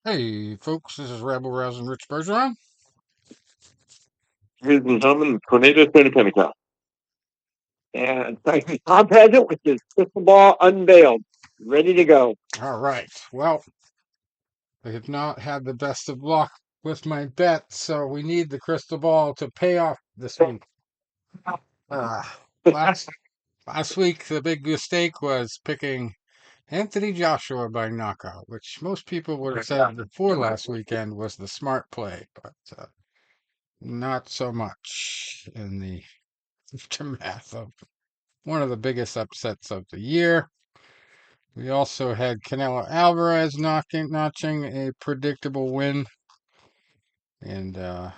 Hey, folks, this is Rebel Rousing Rich Bergeron. Ladies and gentlemen, Tornado Tony Pentecost. And thank you, Tom Paget, with his crystal ball unveiled, ready to go. All right. Well, I have not had the best of luck with my bet, so we need the crystal ball to pay off this week. Uh, last last week, the big mistake was picking Anthony Joshua by knockout, which most people would have said before last weekend was the smart play, but not so much in the aftermath of one of the biggest upsets of the year. We also had Canelo Alvarez notching a predictable win, and I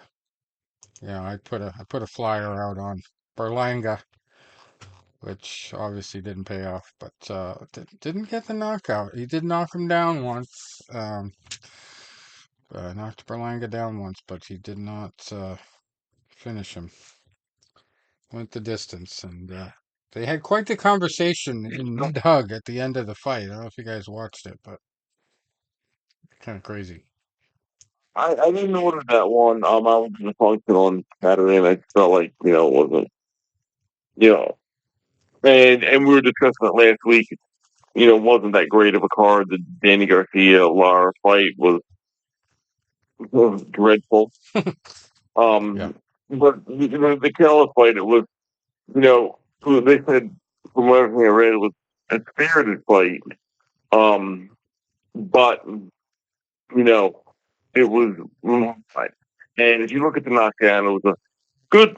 put a flyer out on Berlanga, which obviously didn't pay off, but didn't get the knockout. He did knock him down once, knocked Berlanga down once, but he did not finish him. Went the distance, and they had quite the conversation in mid-hug at the end of the fight. I don't know if you guys watched it, but kind of crazy. I didn't order that one. I was in the function on Saturday, and I just felt like, it wasn't, you know, and we were discussing it last week. Wasn't that great of a card. The Danny Garcia Lara fight was dreadful. Yeah. But the Canelo fight, it was, they said, from everything I read, it was a spirited fight. But you know, it was fine. And if you look at the knockdown, it was a good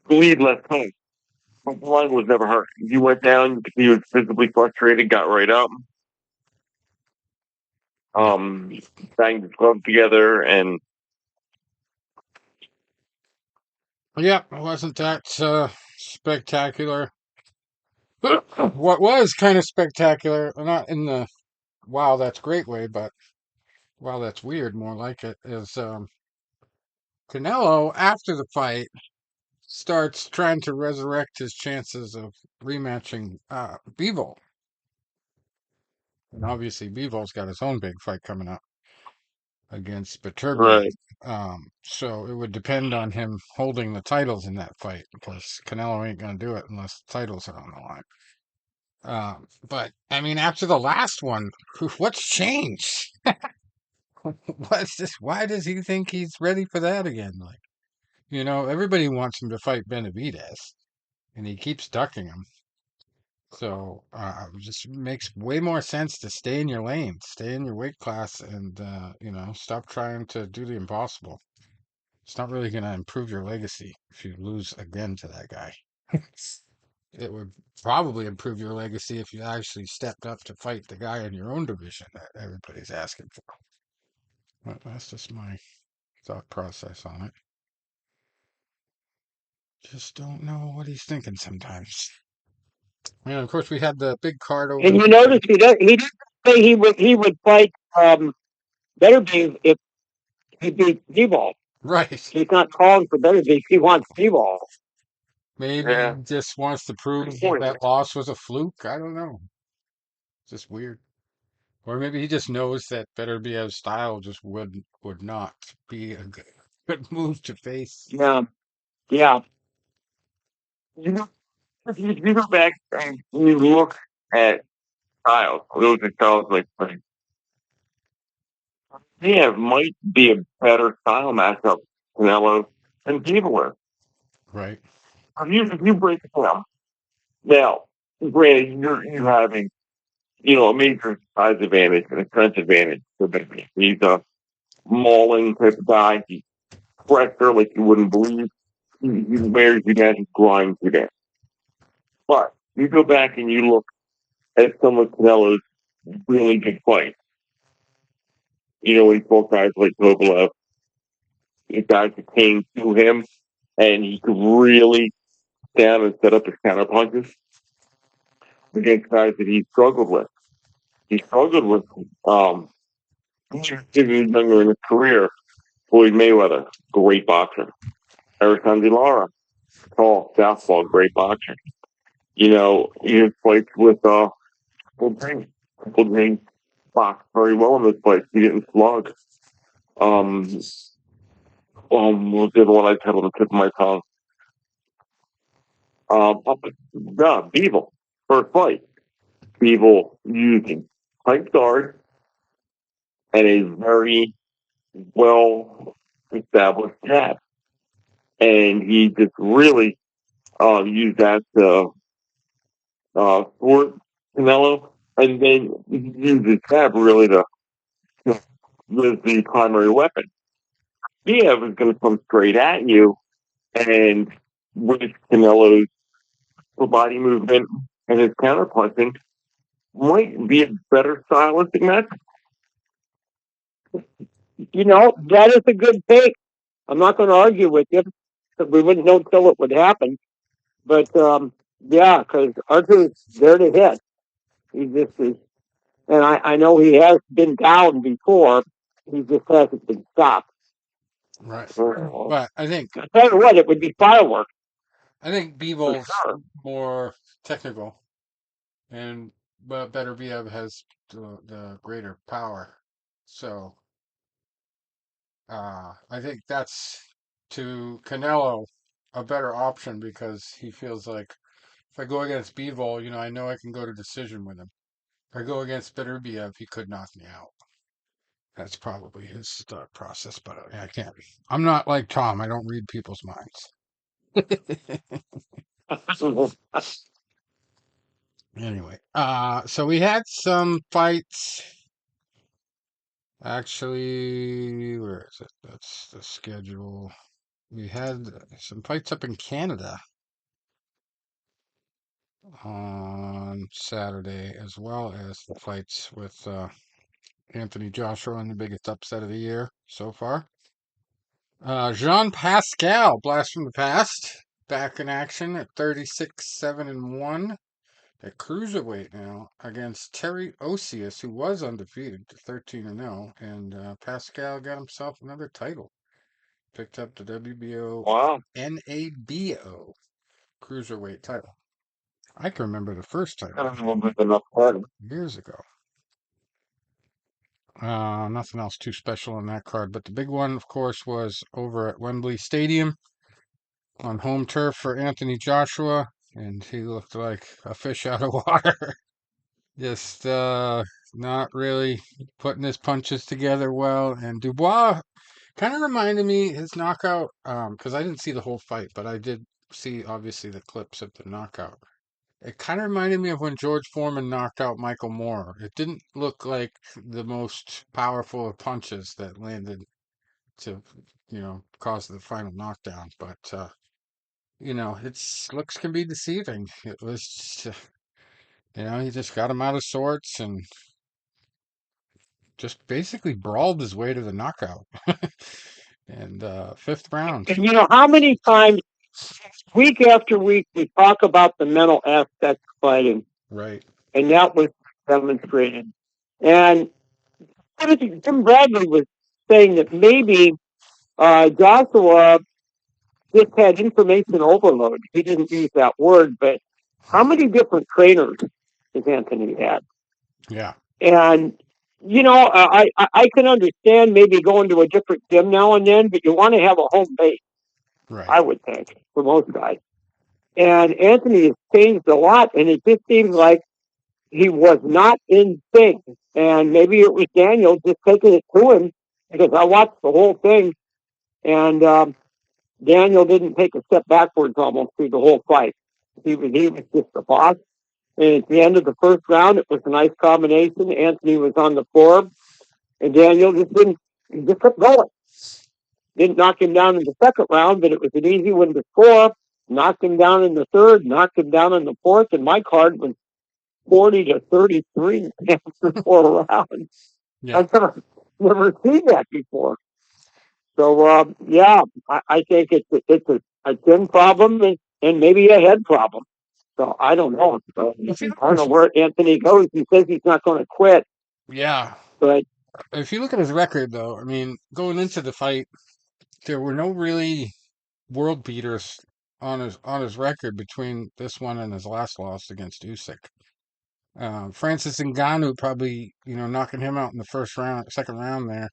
lead left hook. But the line was never hurt. He went down, he was physically frustrated, got right up, Yeah. um, banged his glove together, and Yeah, it wasn't that spectacular. What was kind of spectacular, not in the wow, that's great way, but wow, that's weird, more like it, is Canelo, after the fight, starts trying to resurrect his chances of rematching Bivol. And obviously, Bivol's got his own big fight coming up against Beterbiev. right. So it would depend on him holding the titles in that fight because Canelo ain't going to do it unless the titles are on the line. But I mean, after the last one, what's changed? What's this? Why does he think he's ready for that again? Like, everybody wants him to fight Benavidez, and he keeps ducking him. So it just makes way more sense to stay in your lane, stay in your weight class, and stop trying to do the impossible. It's not really going to improve your legacy if you lose again to that guy. It would probably improve your legacy if you actually stepped up to fight the guy in your own division that everybody's asking for. But that's just my thought process on it. Just don't know what he's thinking sometimes. And of course, we had the big card over And the you weekend. notice he didn't say he would fight Better Beef if he beat D-Ball. Right. He's not calling for Better Beef. He wants D-Ball. Maybe he Yeah. just wants to prove Good that point. that loss was a fluke. I don't know. It's just weird. Or maybe he just knows that Beterbiev's style just would not be a good move to face. Yeah. Yeah. You know, if you go back and you look at styles, those are styles like yeah, might be a better style matchup, Canelo and Bivol. Right. If you break it down, now, granted, you're having a major size advantage and a strength advantage for Bivol. He's a mauling type of guy. He's pressure like you wouldn't believe. He wears you down, he grinds you down. But you go back and you look at some of Canelo's really good fights. When he fought guys like Kovalev, guys that came to him and he could really down and set up his counter punches against guys that he struggled with. He struggled with younger in his career. Floyd Mayweather, great boxer. Eric Lara, tall, southpaw, great boxer. He fights with Triple G. Triple G boxed very well in this fight. He didn't slug. Um, what was the other one I had on the tip of my tongue? Yeah, Beeble. First fight. Beeble using tight guard and a very well established jab. And he just really used that to thwart Canelo. And then he used his jab really to was the primary weapon. Diaz is going to come straight at you, and with Canelo's body movement and his counterpunching, might be a better stylistic match. That is a good take. I'm not going to argue with you because we wouldn't know until it would happen. But yeah, because Arthur's there to hit. He just is, and I know he has been down before. He just hasn't been stopped. Right. So, But I think I tell you what, it would be fireworks for Beebles sure. more technical, and but Better Biev has the greater power. So I think that's to Canelo a better option because he feels like if I go against Bivol, I know I can go to decision with him. If I go against Beterbiev, he could knock me out. That's probably his thought process, but I can't. I'm not like Tom. I don't read people's minds. Anyway, so we had some fights. Actually, where is it? That's the schedule. We had some fights up in Canada on Saturday, as well as the fights with Anthony Joshua and the biggest upset of the year so far. Jean Pascal, blast from the past, back in action at 36-7-1 at cruiserweight now against Terry Osius, who was undefeated, 13-0, and Pascal got himself another title. Picked up the WBO wow. NABO cruiserweight title. I can remember the first I title don't know if there's enough credit. years ago. Nothing else too special on that card, but the big one, of course, was over at Wembley Stadium on home turf for Anthony Joshua, and he looked like a fish out of water. Just not really putting his punches together well. And Dubois kind of reminded me his knockout, because I didn't see the whole fight, but I did see obviously the clips of the knockout. It kind of reminded me of when George Foreman knocked out Michael Moore. It didn't look like the most powerful of punches that landed to, cause the final knockdown. But it's looks can be deceiving. It was, he just got him out of sorts and just basically brawled his way to the knockout. And fifth round, And how many times, week after week, we talk about the mental aspect of fighting, right? and that was demonstrated. And Jim Bradley was saying that maybe Joshua just had information overload. He didn't use that word, but how many different trainers does Anthony had? Yeah, And I can understand maybe going to a different gym now and then, but you want to have a home base, right. I would think, for most guys. And Anthony has changed a lot, and it just seems like he was not in sync. And maybe it was Daniel just taking it to him because I watched the whole thing, and Daniel didn't take a step backwards almost through the whole fight. He was just the boss. And at the end of the first round, it was a nice combination. Anthony was on the floor, and Daniel he just kept going. Didn't knock him down in the second round, but it was an easy one to score. Knocked him down in the third, knocked him down in the fourth, and my card was 40-33 after 4 rounds. Yeah, I've never seen that before. So yeah, I think it's a chin problem and maybe a head problem. So I don't know. So, I don't know where Anthony goes. He says he's not going to quit, yeah. but If you look at his record, though, I mean, going into the fight, there were no really world beaters on his record between this one and his last loss against Usyk. Francis Ngannou probably, knocking him out in the first round, second round there,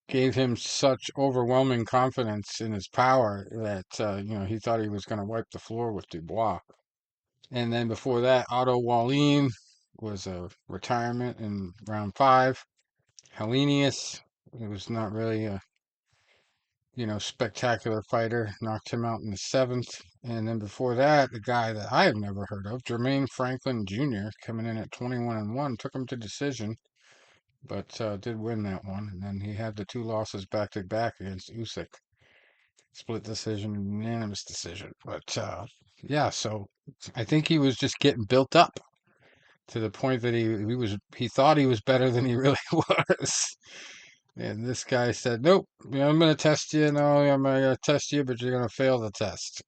gave him such overwhelming confidence in his power that, he thought he was going to wipe the floor with Dubois. And then before that, Otto Wallin was a retirement in round 5. Hellenius, it was not really a, spectacular fighter, knocked him out in the 7th. And then before that, the guy that I have never heard of, Jermaine Franklin Jr., coming in at 21-1, took him to decision, but did win that one. And then he had the 2 losses back to back against Usyk, split decision, unanimous decision. But yeah, so I think he was just getting built up to the point that he thought he was better than he really was. And this guy said, "Nope, I'm going to test you. No, I'm going to test you, but you're going to fail the test."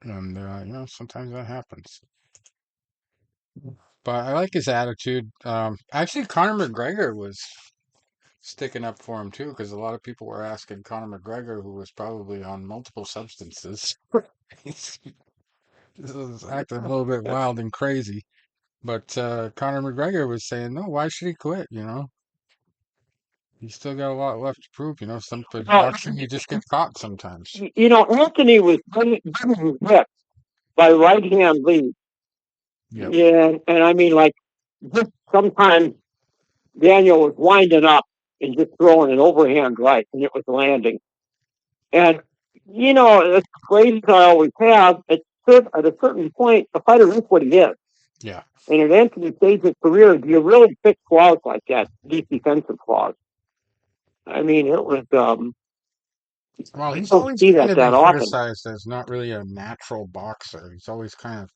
And sometimes that happens. But I like his attitude. Actually, Conor McGregor was sticking up for him too, because a lot of people were asking Conor McGregor, who was probably on multiple substances. He's acting a little bit wild and crazy. But Conor McGregor was saying, no, why should he quit? He's still got a lot left to prove. Some Well, boxing, you just get caught sometimes. Anthony was getting whipped by right hand lead. Yep. Yeah, and I mean, like, just sometimes Daniel was winding up and just throwing an overhand right, and it was landing. And, the phrase I always have, at a certain point, the fighter is what he is. Yeah. And at Anthony's stage of career, do you really fix flaws like that, these defensive flaws? I mean, it was, Well, you he's don't always see kind that of been that often. criticized as not really a natural boxer. He's always kind of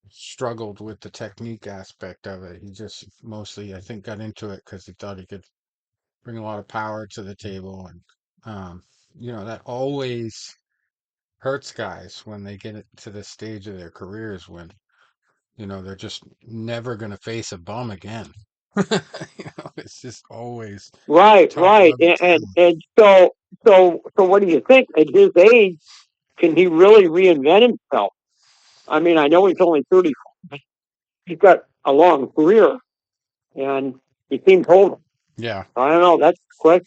struggled with the technique aspect of it. He just mostly, I think, got into it because he thought he could bring a lot of power to the table. And, that always hurts guys when they get to this stage of their careers when, they're just never going to face a bum again. It's just always Right, top right. level And so what do you think? At his age, can he really reinvent himself? I mean, I know he's only 30. He's got a long career, and he seems old. Yeah. I don't know. That's the question.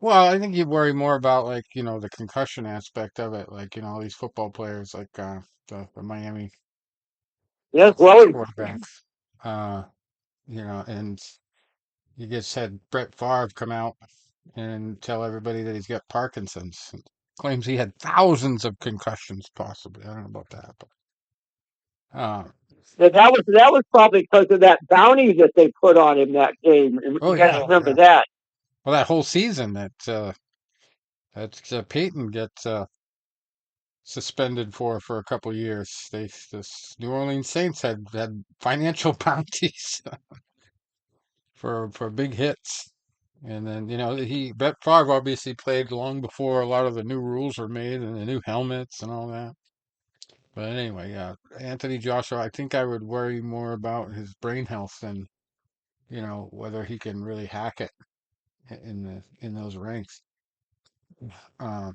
Well, I think you worry more about like, the concussion aspect of it. Like, all these football players like the Miami Yes, well, quarterbacks. Uh, and you just had Brett Favre come out and tell everybody that he's got Parkinson's. Claims he had thousands of concussions, possibly. I don't know about that, but uh, that was probably because of that bounty that they put on him that game. oh You got to yeah, remember yeah. that. Well, that whole season that Peyton gets suspended for a couple years. This New Orleans Saints had financial bounties for big hits. And then, Brett Favre obviously played long before a lot of the new rules were made and the new helmets and all that. But anyway, yeah, Anthony Joshua, I think I would worry more about his brain health than, whether he can really hack it in those ranks. Um,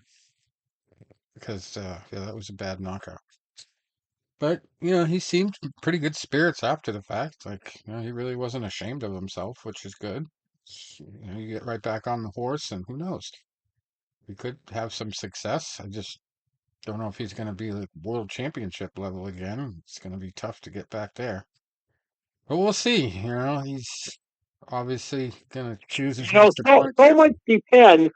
because yeah, that was a bad knockout. But, he seemed pretty good spirits after the fact. Like, he really wasn't ashamed of himself, which is good. You get right back on the horse, and who knows? We could have some success. I just don't know if he's going to be like world championship level again. It's going to be tough to get back there. But we'll see. He's obviously going to choose his next So opponent. so much depends.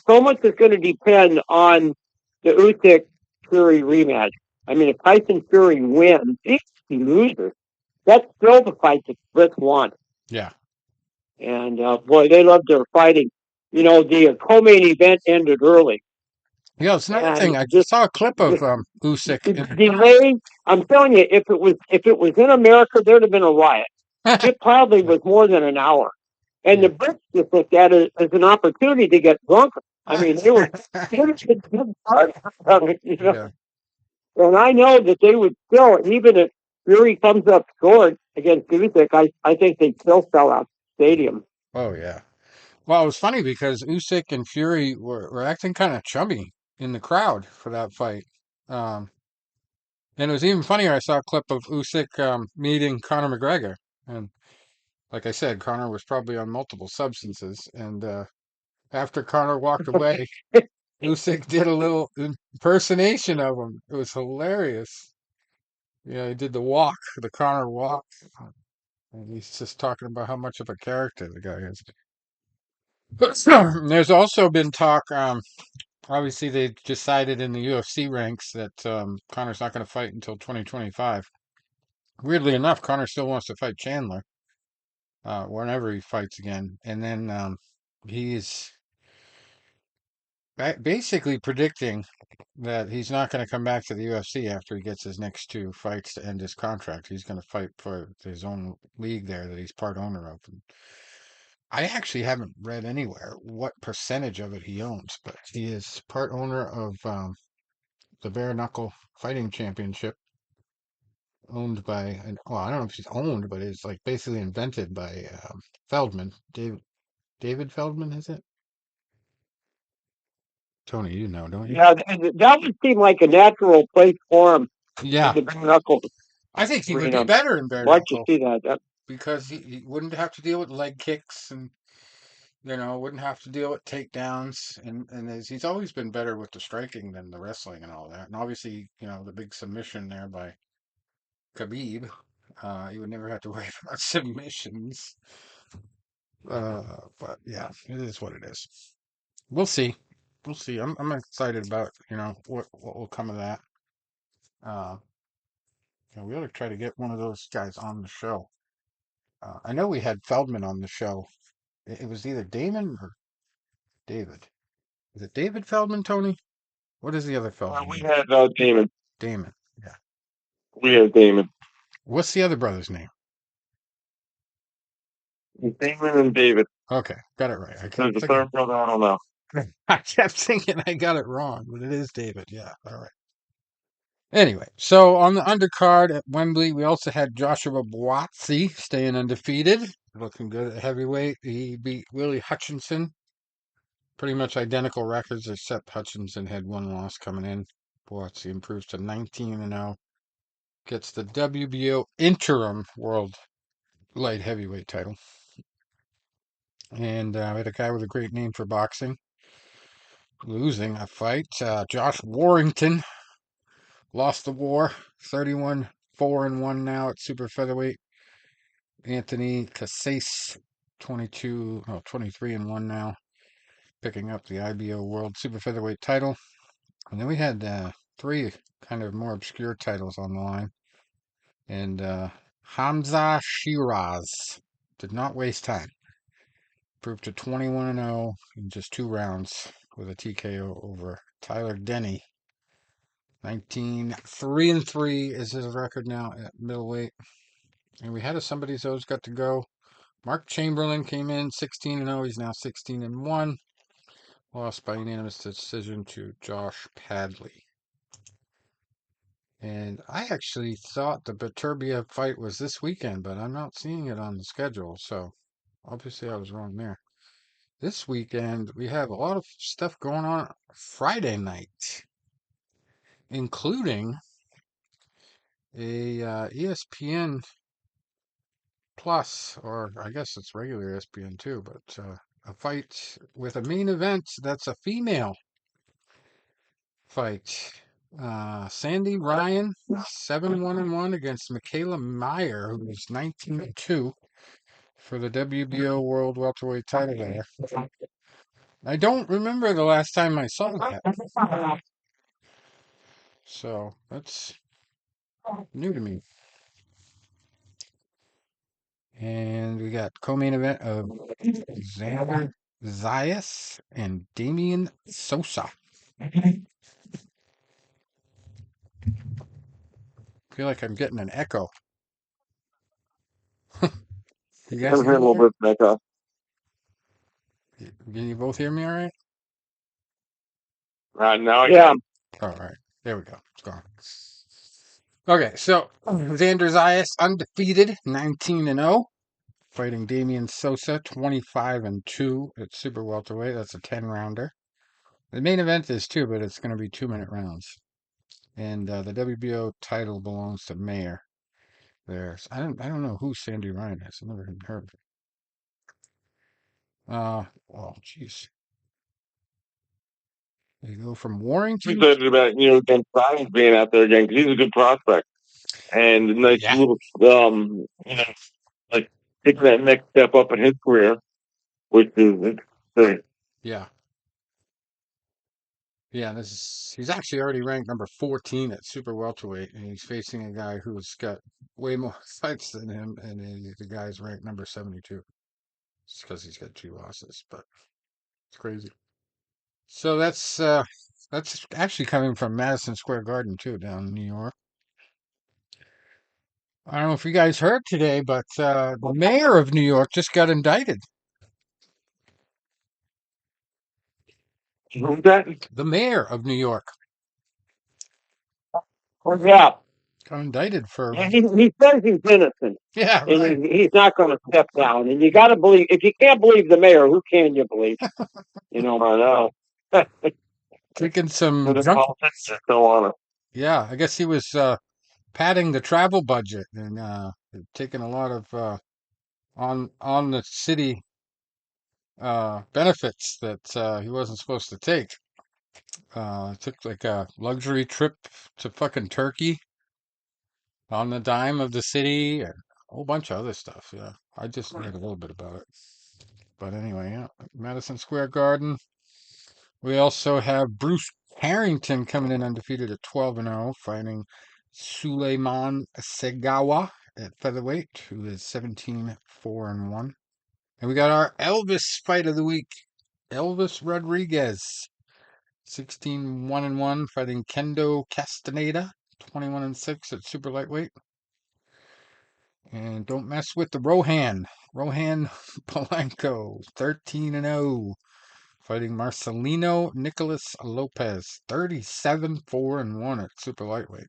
So much is going to depend on the Usyk Fury rematch. I mean, if Tyson Fury wins, if he loses, that's still the fight that Brits want. Yeah. And boy, they love their fighting. The co-main event ended early, Yeah, it's another and thing. I just just saw a clip of the Usyk. delay. I'm telling you, if it was in America, there'd have been a riot. It probably was more than an hour. And the Yeah. Brits just looked at it as an opportunity to get drunker. I mean, they were Yeah. and I know that they would still, even if Fury comes up short against Usyk, I think they'd still sell out the stadium. Oh, yeah. Well, it was funny because Usyk and Fury were acting kind of chummy in the crowd for that fight. Um, And it was even funnier. I saw a clip of Usyk meeting Conor McGregor, and like I said, Conor was probably on multiple substances. And after Conor walked away, Usyk did a little impersonation of him. It was hilarious. Yeah, he did the walk, the Conor walk, and he's just talking about how much of a character the guy is. There's also been talk. Obviously, they decided in the UFC ranks that Conor's not going to fight until 2025. Weirdly enough, Conor still wants to fight Chandler whenever he fights again, and then he's basically predicting that he's not going to come back to the UFC after he gets his next two fights to end his contract. He's going to fight for his own league there that he's part owner of. And I actually haven't read anywhere what percentage of it he owns, but he is part owner of the Bare Knuckle Fighting Championship, owned by, well, I don't know if she's owned, but it's like basically invented by Feldman. David Feldman, is it? Tony, you know, don't you? Yeah, that would seem like a natural place for him Yeah, in the bare knuckle I think he would be arena. better in bare Like to knuckle see that. because he wouldn't have to deal with leg kicks and wouldn't have to deal with takedowns and he's always been better with the striking than the wrestling and all that. And obviously, the big submission there by Khabib, he would never have to worry about submissions. But yeah, it is what it is. We'll see. We'll see. I'm excited about what will come of that. Uh, we ought to try to get one of those guys on the show. I know we had Feldman on the show. It was either Damon or David. Is it David Feldman, Tony? What is the other Feldman We name? had Damon. Damon. Yeah. We had Damon. What's the other brother's name? Damon and David. Okay, got it right. I There's kept a thinking. third brother. I don't know. I kept thinking I got it wrong, but it is David. Yeah. All right. Anyway, so on the undercard at Wembley, we also had Joshua Buatsi staying undefeated, looking good at heavyweight. He beat Willie Hutchinson. Pretty much identical records, except Hutchinson had one loss coming in. Buatsi improves to 19-0. Gets the WBO interim world light heavyweight title. And we had a guy with a great name for boxing losing a fight. Josh Warrington lost the war. 31-4-1 now at super featherweight. Anthony Casase 23-1 now, picking up the IBO World Super Featherweight title. And then we had three kind of more obscure titles on the line. And Hamza Shiraz did not waste time. Proved to 21-0 in just 2 rounds with a TKO over Tyler Denny. 3-3 is his record now at middleweight. And we had somebody who's got to go. Mark Chamberlain came in 16-0. He's now 16-1. Lost by unanimous decision to Josh Padley. And I actually thought the Beterbiev fight was this weekend, but I'm not seeing it on the schedule. So obviously I was wrong there. This weekend we have a lot of stuff going on Friday night, including a ESPN Plus, or I guess it's regular ESPN too, but a fight with a main event that's a female fight. Sandy Ryan, 7-1-1 against Michaela Meyer, who is 19-2 for the WBO World Welterweight title there. I don't remember the last time I saw that, so that's new to me. And we got co-main event of Xander Zayas and Damian Sosa. Feel like I'm getting an echo. You guys I'm here a little bit back up. Can you both hear me all right? Right now, Yeah. Oh, all right. There we go. It's gone. Okay, so Xander Zayas undefeated, 19-0, fighting Damian Sosa, 25-2 at super welterweight. That's a 10-rounder. The main event is 2, but it's going to be 2-minute rounds. And the WBO title belongs to Mayer. There, I don't know who Sandy Ryan is. I've never even heard of it. Oh, jeez. They go from I'm Warrington. excited about again Simon's being out there again 'cause he's a good prospect and a nice Yeah, little like taking that next step up in his career, which is interesting. yeah, yeah. He's actually already ranked number 14 at super welterweight, and he's facing a guy who's got way more fights than him, and the guy's ranked number 72. It's because he's got 2 losses, but it's crazy. So that's actually coming from Madison Square Garden too, down in New York. I don't know if you guys heard today, but the mayor of New York just got indicted. Who's that? The mayor of New York Oh, yeah. got indicted for, And he says he's innocent, yeah, right, and he's not going to step down. And you got to believe. If you can't believe the mayor, who can you believe? I know. taking But some the junk. politics are still on it. Yeah, I guess he was padding the travel budget and taking a lot of on the city benefits that he wasn't supposed to take. Took like a luxury trip to fucking Turkey on the dime of the city and a whole bunch of other stuff. Yeah, I just read a little bit about it. But anyway, yeah, Madison Square Garden. We also have Bruce Harrington coming in undefeated at 12-0, fighting Suleiman Segawa at featherweight, who is 17-4-1. And we got our Elvis fight of the week, Elvis Rodriguez, 16-1-1, fighting Kendo Castaneda, 21-6 at super lightweight. And don't mess with the Rohan Polanco, 13-0, fighting Marcelino Nicolas Lopez, 37-4-1 at super lightweight.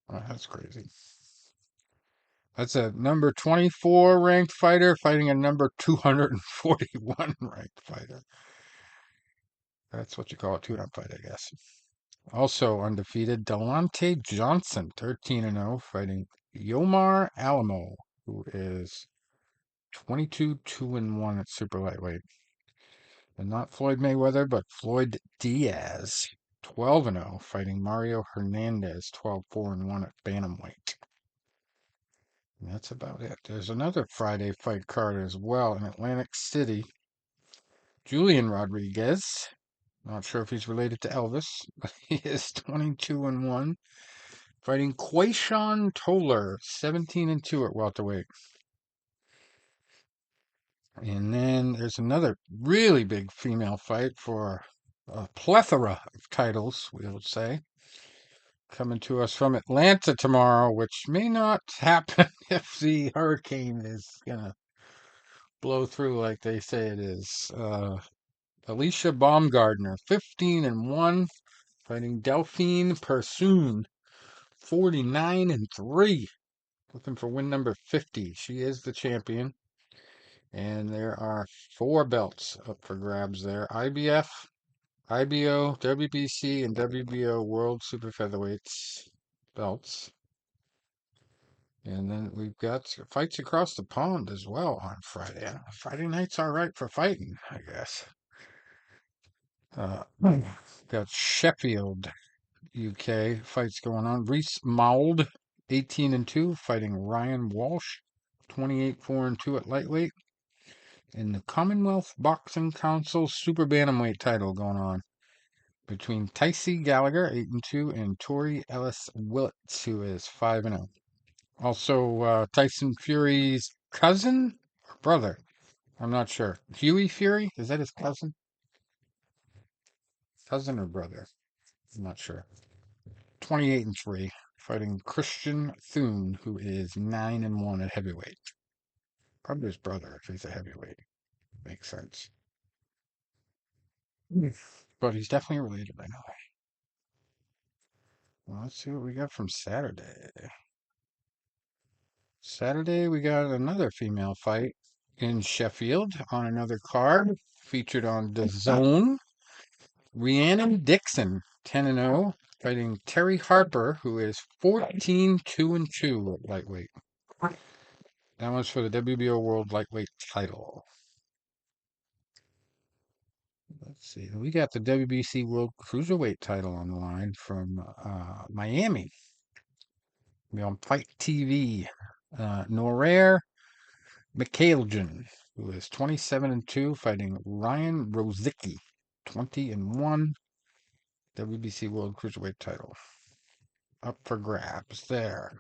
Oh, that's crazy. That's a number 24 ranked fighter fighting a number 241 ranked fighter. That's what you call a tune-up fight, I guess. Also undefeated, Delonte Johnson, 13-0, fighting Yomar Alamo, who is 22-2-1 at super lightweight. And not Floyd Mayweather, but Floyd Diaz, 12-0, fighting Mario Hernandez, 12-4-1 at bantamweight. And that's about it. There's another Friday fight card as well in Atlantic City. Julian Rodriguez, not sure if he's related to Elvis, but he is 22-1, fighting Quayshawn Toller, 17-2 at welterweight. And then there's another really big female fight for a plethora of titles, we would say, coming to us from Atlanta tomorrow, which may not happen if the hurricane is gonna blow through like they say it is. Alicia Baumgardner, 15-1, fighting Delphine Persoon, 49-3, looking for win number 50. She is the champion. And there are 4 belts up for grabs there. IBF, IBO, WBC, and WBO World Super Featherweights belts. And then we've got fights across the pond as well on Friday. Friday night's all right for fighting, I guess. Got Sheffield, UK fights going on. Reese Mauld, 18-2, fighting Ryan Walsh, 28-4-2 at lightweight. In the Commonwealth Boxing Council Super Bantamweight title going on between Ticey Gallagher, 8-2, and Tori Ellis Willits, who is 5-0. Also, Tyson Fury's cousin or brother? I'm not sure. Huey Fury? Is that his cousin? Cousin or brother? I'm not sure. 28-3, fighting Christian Thune, who is 9-1 at heavyweight. Probably his brother if he's a heavyweight. Makes sense. But he's definitely related, I know. Well, let's see what we got from Saturday. Saturday, we got another female fight in Sheffield on another card, featured on the Zone. Rhiannon Dixon, 10-0, fighting Terry Harper, who is 14-2-2 at lightweight. That one's for the WBO World Lightweight title. Let's see. We got the WBC World Cruiserweight title on the line from Miami. Be on Fight TV. Norair Mikhailjan, who is 27-2, fighting Ryan Rozicki, 20-1. WBC World Cruiserweight title up for grabs there.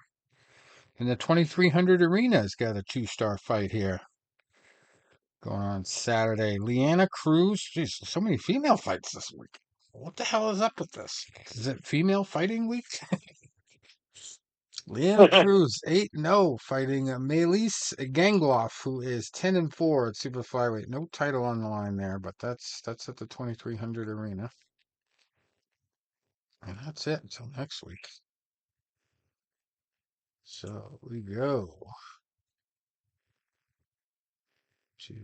And the 2300 arena's got a 2-star fight here going on Saturday. Leanna Cruz. Jeez, so many female fights this week. What the hell is up with this? Is it female fighting week? Leanna Cruz, 8-0, fighting Melis Gangloff, who is 10-4 at super flyweight. No title on the line there, but that's at the 2300 arena. And that's it until next week. So we go to,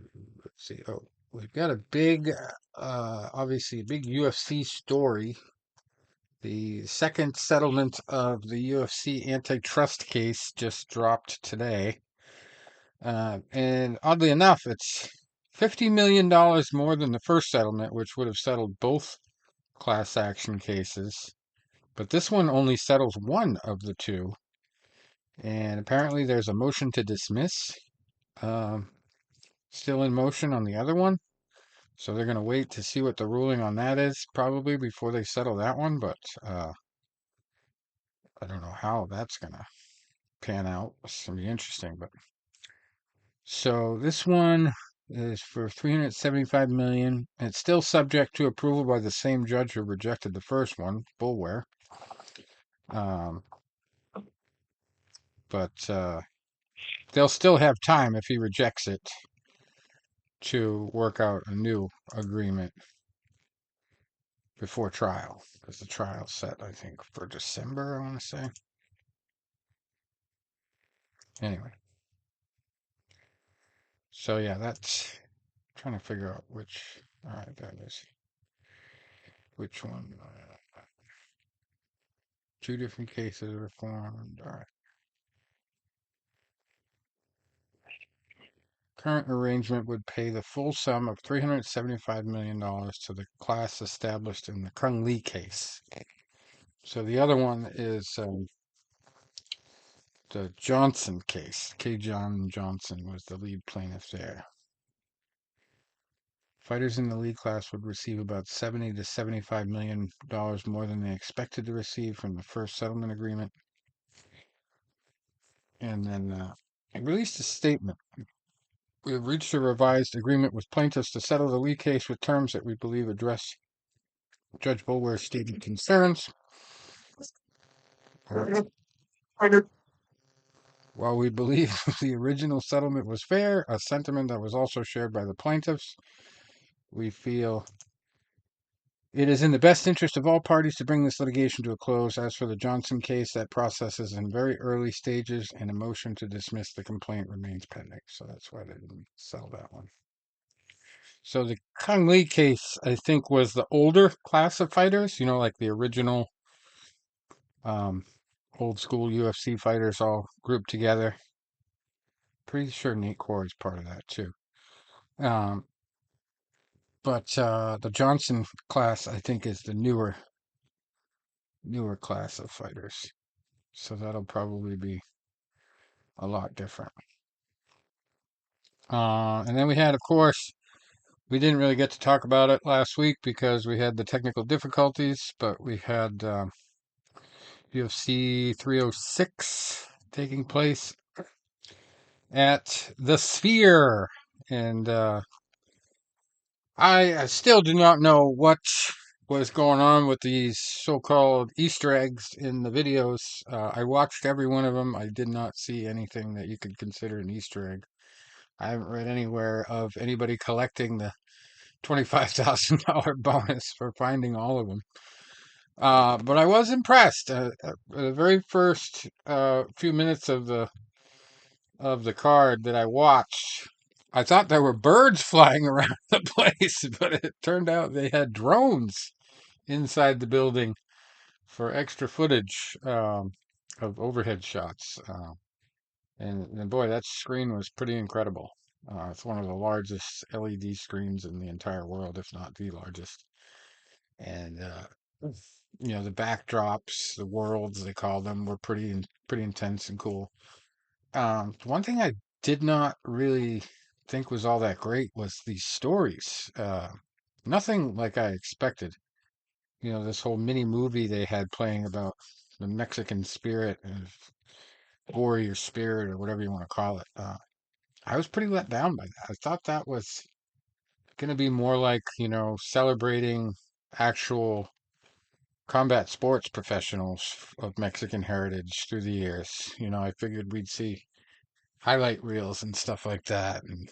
let's see. Oh, we've got a big, obviously, a big UFC story. The second settlement of the UFC antitrust case just dropped today. And oddly enough, it's $50 million more than the first settlement, which would have settled both class action cases. But this one only settles one of the two. And apparently there's a motion to dismiss still in motion on the other one. So they're going to wait to see what the ruling on that is, probably, before they settle that one. But I don't know how that's going to pan out. It's going to be interesting. But so this one is for $375 million. It's still subject to approval by the same judge who rejected the first one, Bullware. But they'll still have time if he rejects it to work out a new agreement before trial, because the trial's set, I think, for December, I want to say. Anyway. So yeah, that's trying to figure out which. All right, that is which one. Two different cases reformed. All right. Current arrangement would pay the full sum of $375 million to the class established in the Kung Lee case. So the other one is the Johnson case. K. John Johnson was the lead plaintiff there. Fighters in the lead class would receive about $70 to $75 million more than they expected to receive from the first settlement agreement. And then it released a statement. We have reached a revised agreement with plaintiffs to settle the Lee case with terms that we believe address Judge Bulwer's stated concerns. While we believe the original settlement was fair, a sentiment that was also shared by the plaintiffs, we feel it is in the best interest of all parties to bring this litigation to a close. As for the Johnson case, that process is in very early stages, and a motion to dismiss the complaint remains pending. So that's why they didn't settle that one. So the Kung Lee case, I think, was the older class of fighters, like the original old school UFC fighters all grouped together. Pretty sure Nate Core is part of that too. But the Johnson class, I think, is the newer class of fighters. So that'll probably be a lot different. And then we had, of course, we didn't really get to talk about it last week because we had the technical difficulties, but we had UFC 306 taking place at the Sphere. And I still do not know what was going on with these so-called Easter eggs in the videos. I watched every one of them. I did not see anything that you could consider an Easter egg. I haven't read anywhere of anybody collecting the $25,000 bonus for finding all of them. But I was impressed. The very first few minutes of the card that I watched, I thought there were birds flying around the place, but it turned out they had drones inside the building for extra footage of overhead shots. And boy, that screen was pretty incredible. It's one of the largest LED screens in the entire world, if not the largest. And the backdrops, the worlds they call them, were pretty intense and cool. One thing I did not really think was all that great was the stories. Nothing like I expected. This whole mini movie they had playing about the Mexican spirit and warrior spirit or whatever you want to call it. I was pretty let down by that. I thought that was going to be more like, celebrating actual combat sports professionals of Mexican heritage through the years. I figured we'd see highlight reels and stuff like that, and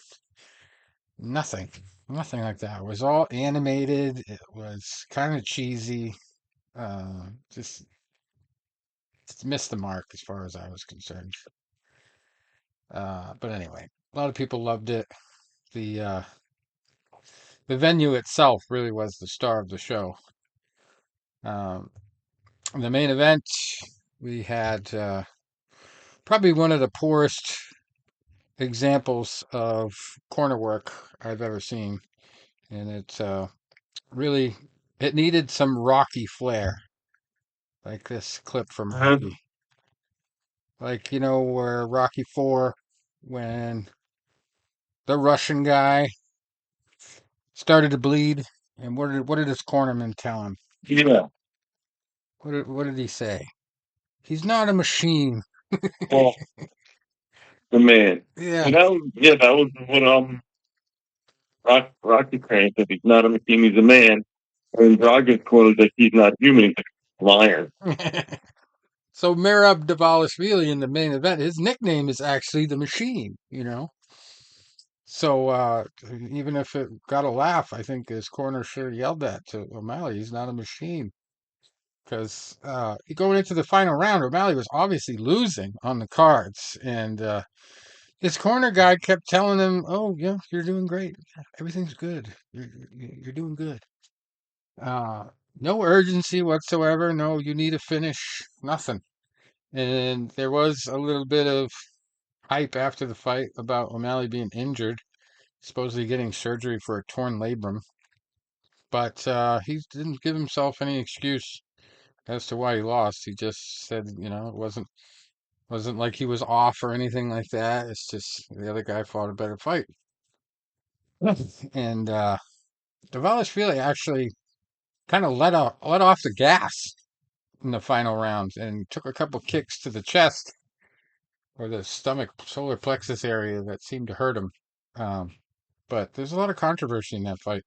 nothing, nothing like that. It was all animated. It was kind of cheesy. Just missed the mark as far as I was concerned. But anyway, a lot of people loved it. The venue itself really was the star of the show. Um, the main event, we had probably one of the poorest examples of corner work I've ever seen, and really it needed some Rocky flair, like this clip from Rocky, like where Rocky 4, when the Russian guy started to bleed, and what did his cornerman tell him? Yeah. What did he say? He's not a machine. Well, the man. Yeah. And that was what Rocky saying that he's not a machine, he's a man. And Dragon's quote that he's not human, he's a lion. So Merab Dvalishvili in the main event, his nickname is actually the Machine. So even if it got a laugh, I think his corner sure yelled that to O'Malley. He's not a machine. Because going into the final round, O'Malley was obviously losing on the cards. And his corner guy kept telling him, "Oh, yeah, you're doing great. Everything's good. You're doing good." Uh, no urgency whatsoever. No, you need to finish. Nothing. And there was a little bit of hype after the fight about O'Malley being injured, supposedly getting surgery for a torn labrum. But he didn't give himself any excuse as to why he lost. He just said, it wasn't like he was off or anything like that. It's just the other guy fought a better fight. And Dvalishvili actually kind of let off the gas in the final round and took a couple kicks to the chest or the stomach solar plexus area that seemed to hurt him. But there's a lot of controversy in that fight.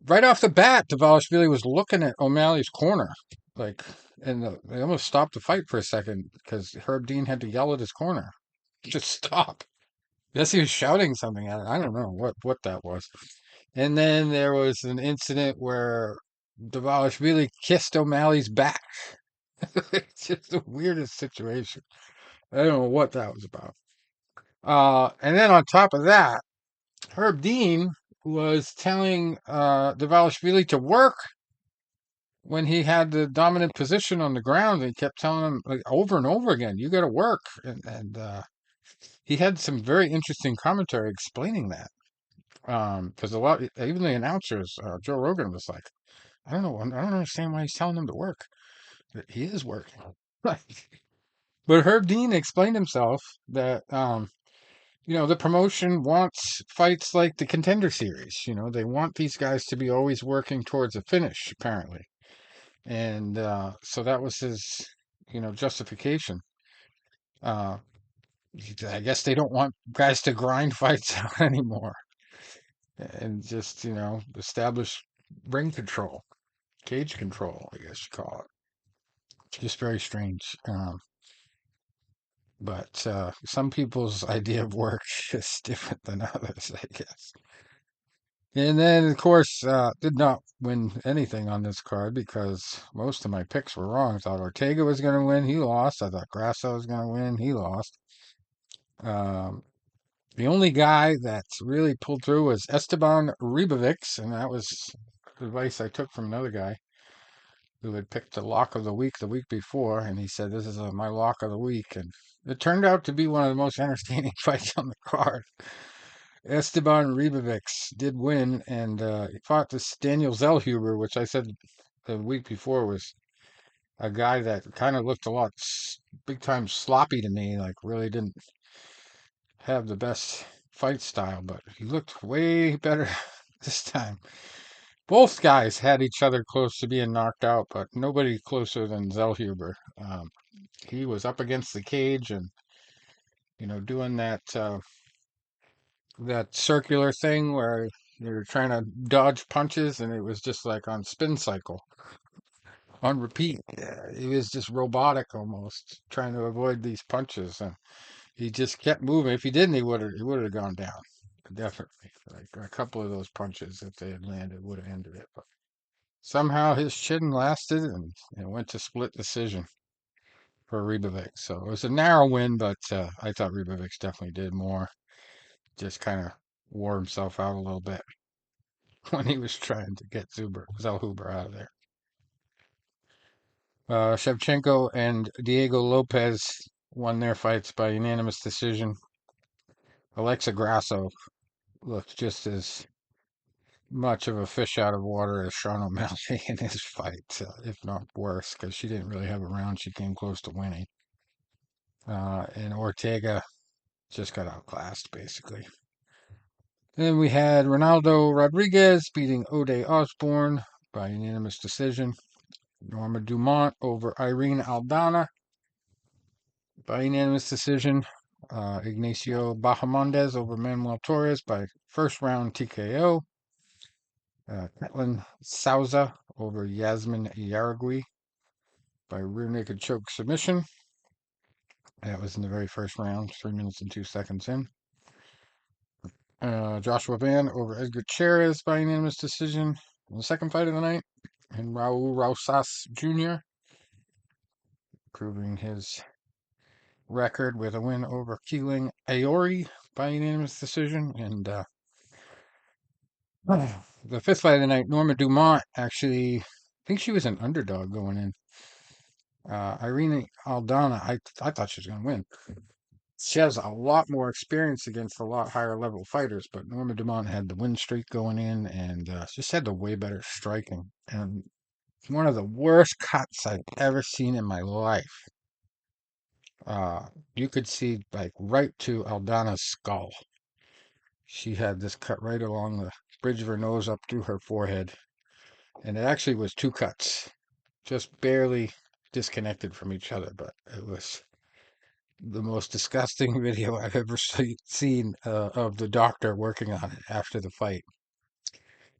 Right off the bat, Dvalishvili was looking at O'Malley's corner, like, and they almost stopped the fight for a second because Herb Dean had to yell at his corner, "Just stop!" Yes, he was shouting something at it. I don't know what that was. And then there was an incident where Dvalishvili kissed O'Malley's back. It's just the weirdest situation. I don't know what that was about. And then on top of that, Herb Dean was telling Dvalishvili to work when he had the dominant position on the ground. He kept telling him like, over and over again, "You got to work." And he had some very interesting commentary explaining that. Because even the announcers, Joe Rogan was like, "I don't know, I don't understand why he's telling him to work. But he is working." But Herb Dean explained himself that the promotion wants fights like the Contender Series. They want these guys to be always working towards a finish, apparently. And so that was his, justification. Uh, I guess they don't want guys to grind fights out anymore and just, establish ring control, cage control, I guess you call it. Just very strange. But some people's idea of work is different than others, I guess. And then, of course, did not win anything on this card because most of my picks were wrong. I thought Ortega was going to win. He lost. I thought Grasso was going to win. He lost. Um, the only guy that's really pulled through was Esteban Ribovics, and that was advice I took from another guy. who had picked the lock of the week before, and he said, "This is my lock of the week." And it turned out to be one of the most entertaining fights on the card. Esteban Ribovics did win, and he fought this Daniel Zellhuber, which I said the week before was a guy that kind of looked a lot big time sloppy to me, like really didn't have the best fight style, but he looked way better this time. Both guys had each other close to being knocked out, but nobody closer than Zellhuber. He was up against the cage and doing that circular thing where you're trying to dodge punches, and it was just like on spin cycle, on repeat. Yeah, he was just robotic almost, trying to avoid these punches, and he just kept moving. If he didn't, he would have gone down. Definitely. Like a couple of those punches, if they had landed, would have ended it. But somehow his chin lasted, and it went to split decision for Ribovic. So it was a narrow win, but I thought Ribovic definitely did more. Just kind of wore himself out a little bit when he was trying to get Zellhuber out of there. Shevchenko and Diego Lopez won their fights by unanimous decision. Alexa Grasso looked just as much of a fish out of water as Sean O'Malley in his fight, if not worse, because she didn't really have a round she came close to winning. And Ortega just got outclassed, basically. Then we had Ronaldo Rodriguez beating Ode Osborne by unanimous decision. Norma Dumont over Irene Aldana by unanimous decision. Ignacio Bahamondes over Manuel Torres by first round TKO. Katlin Souza over Yasmin Yaragui by rear naked choke submission. That was in the very first round, 3 minutes and 2 seconds in. Joshua Van over Edgar Chairez by unanimous decision in the second fight of the night. And Raul Rosas Jr. proving his record with a win over Keeling Aori by unanimous decision. And the fifth fight of the night, Norma Dumont actually, I think she was an underdog going in. Irene Aldana, I thought she was going to win. She has a lot more experience against a lot higher level fighters, but Norma Dumont had the win streak going in and just had the way better striking. And one of the worst cuts I've ever seen in my life. You could see like right to Aldana's skull. She had this cut right along the bridge of her nose up through her forehead. And it actually was two cuts, just barely disconnected from each other, but it was the most disgusting video I've ever seen of the doctor working on it after the fight.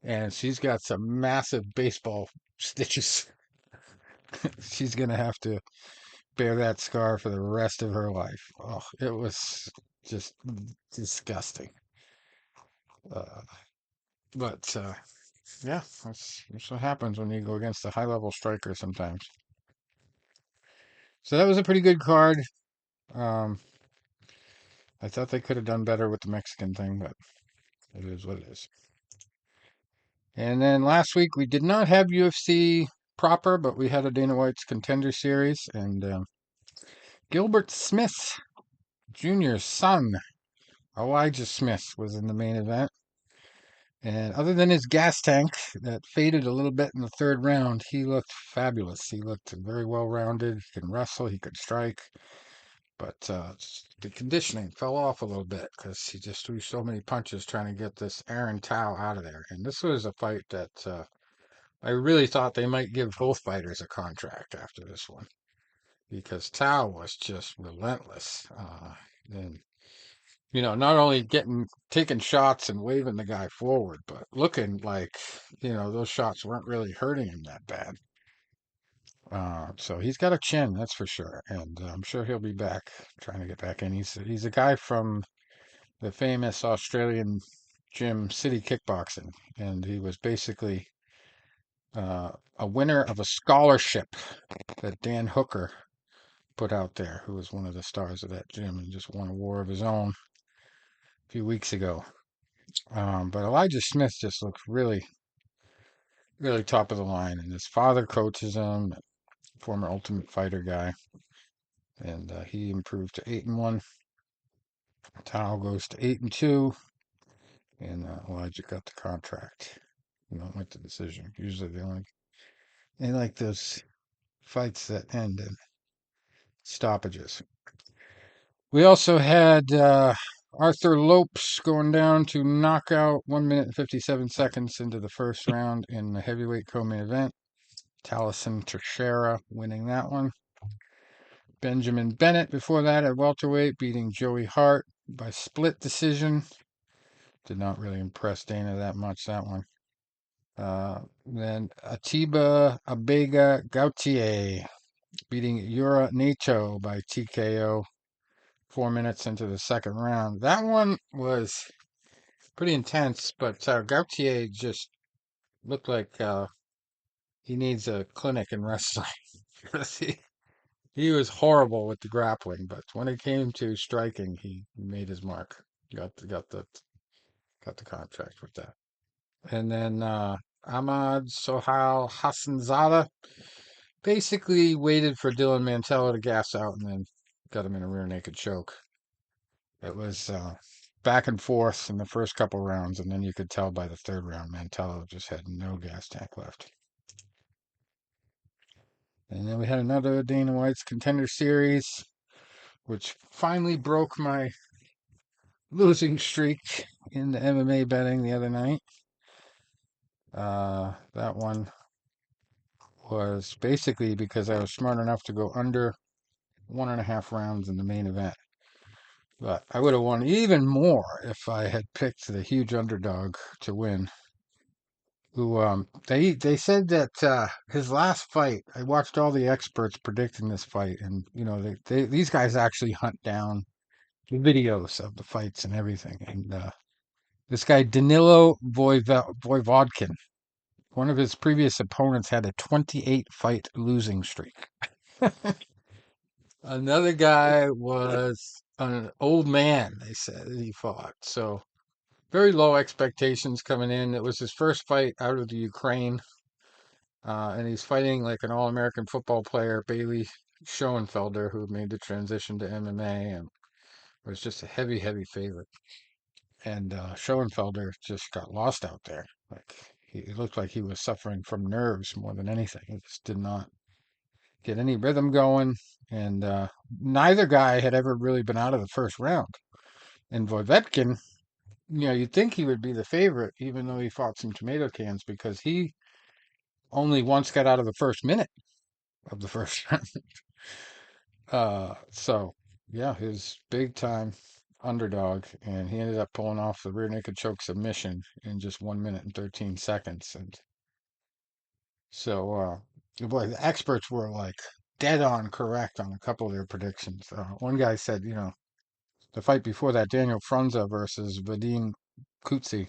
And she's got some massive baseball stitches. She's going to have to bear that scar for the rest of her life. Oh, it was just disgusting. Uh, but yeah, that's what happens when you go against a high level striker sometimes. So that was a pretty good card. Um, I thought they could have done better with the Mexican thing, but it is what it is. And then last week we did not have UFC proper, but we had a Dana White's Contender Series, and Gilbert Smith Jr.'s son, Elijah Smith, was in the main event. And other than his gas tank that faded a little bit in the third round, he looked fabulous. He looked very well rounded. He can wrestle, he could strike. But the conditioning fell off a little bit because he just threw so many punches trying to get this Aaron Tao out of there. And this was a fight that I really thought they might give both fighters a contract after this one because Tao was just relentless. And not only taking shots and waving the guy forward, but looking like those shots weren't really hurting him that bad. So he's got a chin, that's for sure, and I'm sure he'll be back, trying to get back in. He's a guy from the famous Australian gym City Kickboxing, and he was basically a winner of a scholarship that Dan Hooker put out there, who was one of the stars of that gym and just won a war of his own a few weeks ago. But Elijah Smith just looked really, really top of the line. And his father coaches him, former Ultimate Fighter guy, and he improved to 8-1. Tao goes to 8-2, and Elijah got the contract. You don't like the decision. Usually they like those fights that end in stoppages. We also had Arthur Lopes going down to knockout 1 minute and 57 seconds into the first round in the heavyweight co-main event. Taliesin Teixeira winning that one. Benjamin Bennett before that at welterweight beating Joey Hart by split decision. Did not really impress Dana that much, that one. Then Atiba Abega Gautier beating Yura Nato by TKO 4 minutes into the second round. That one was pretty intense, but Gautier just looked like he needs a clinic in wrestling. He was horrible with the grappling, but when it came to striking, he made his mark. Got the contract with that. And then Ahmad Sohail Hassanzada basically waited for Dylan Mantella to gas out and then got him in a rear naked choke. It was back and forth in the first couple rounds, and then you could tell by the third round, Mantella just had no gas tank left. And then we had another Dana White's Contender Series, which finally broke my losing streak in the MMA betting the other night. That one was basically because I was smart enough to go under 1.5 rounds in the main event. But I would have won even more if I had picked the huge underdog to win. Who they said that his last fight. I watched all the experts predicting this fight, and these guys actually hunt down the videos of the fights and everything. And this guy Danilo Voivodkin, one of his previous opponents, had a 28 fight losing streak. Another guy was an old man, they said, that he fought. So very low expectations coming in. It was his first fight out of the Ukraine. And he's fighting like an all-American football player, Bailey Schoenfelder, who made the transition to MMA and was just a heavy, heavy favorite. And Schoenfelder just got lost out there. Like it looked like he was suffering from nerves more than anything. He just did not get any rhythm going. And neither guy had ever really been out of the first round. And Voivodkin, you'd think he would be the favorite, even though he fought some tomato cans, because he only once got out of the first minute of the first round. So yeah, his big time underdog, and he ended up pulling off the rear naked choke submission in just 1 minute and 13 seconds. And so, boy, the experts were like dead on correct on a couple of their predictions. One guy said, the fight before that, Daniel Frunza versus Vadim Kutsi.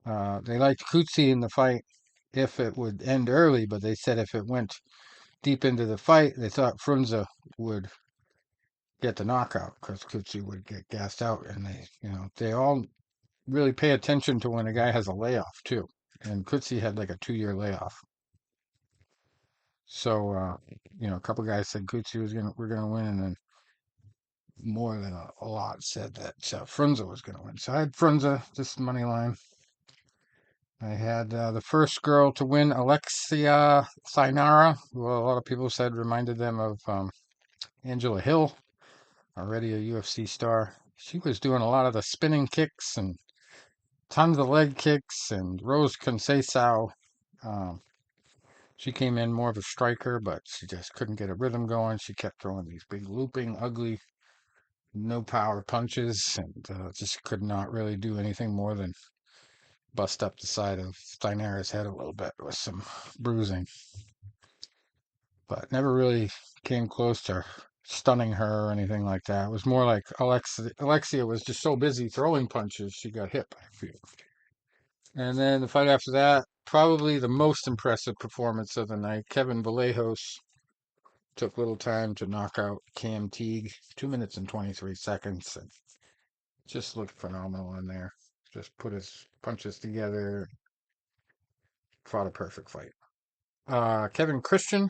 They liked Kutsi in the fight if it would end early, but they said if it went deep into the fight, they thought Frunza would get the knockout because Kutsi would get gassed out. And they all really pay attention to when a guy has a layoff too. And Kutsi had like a 2-year layoff. So, a couple guys said Kutsi we're gonna win, and then more than a lot said that Frunza was gonna win. So I had Frunza, just money line. I had the first girl to win, Alexia Sainara, who a lot of people said reminded them of Angela Hill, already a UFC star. She was doing a lot of the spinning kicks and tons of leg kicks, and Rose Conceição. She came in more of a striker, but she just couldn't get a rhythm going. She kept throwing these big looping, ugly, no power punches, and just could not really do anything more than bust up the side of Steinera's head a little bit with some bruising. But never really came close to stunning her or anything like that. It was more like Alexia was just so busy throwing punches, she got hit by a few. And then the fight after that, probably the most impressive performance of the night, Kevin Vallejos took little time to knock out Cam Teague, 2 minutes and 23 seconds, and just looked phenomenal in there. Just put his punches together, fought a perfect fight. Kevin Christian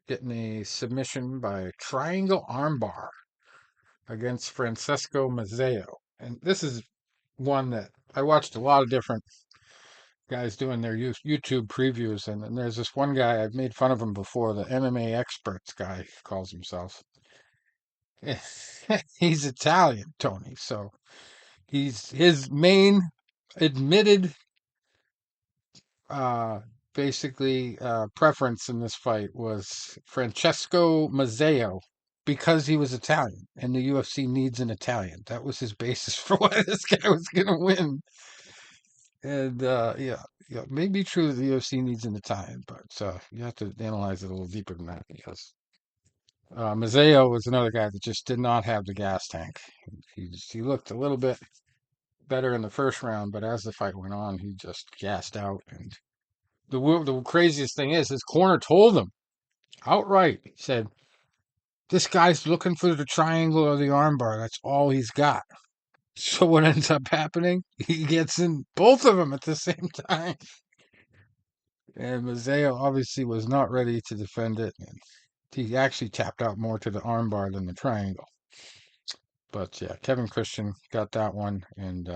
getting a submission by triangle armbar against Francesco Mazzeo. And this is one that I watched a lot of different guys doing their YouTube previews, and there's this one guy, I've made fun of him before, the MMA experts guy calls himself. He's Italian, Tony, so his main admitted uh preference in this fight was Francesco Mazzeo because he was Italian and the UFC needs an Italian. That was his basis for why this guy was gonna win. And yeah, it may be true that the UFC needs an Italian, but you have to analyze it a little deeper than that because Mazzeo was another guy that just did not have the gas tank. He looked a little bit better in the first round, but as the fight went on, he just gassed out. And the craziest thing is, his corner told him outright. He said, "This guy's looking for the triangle or the armbar. That's all he's got." So what ends up happening? He gets in both of them at the same time. And Mazzeo obviously was not ready to defend it. And he actually tapped out more to the armbar than the triangle. But yeah, Kevin Christian got that one. And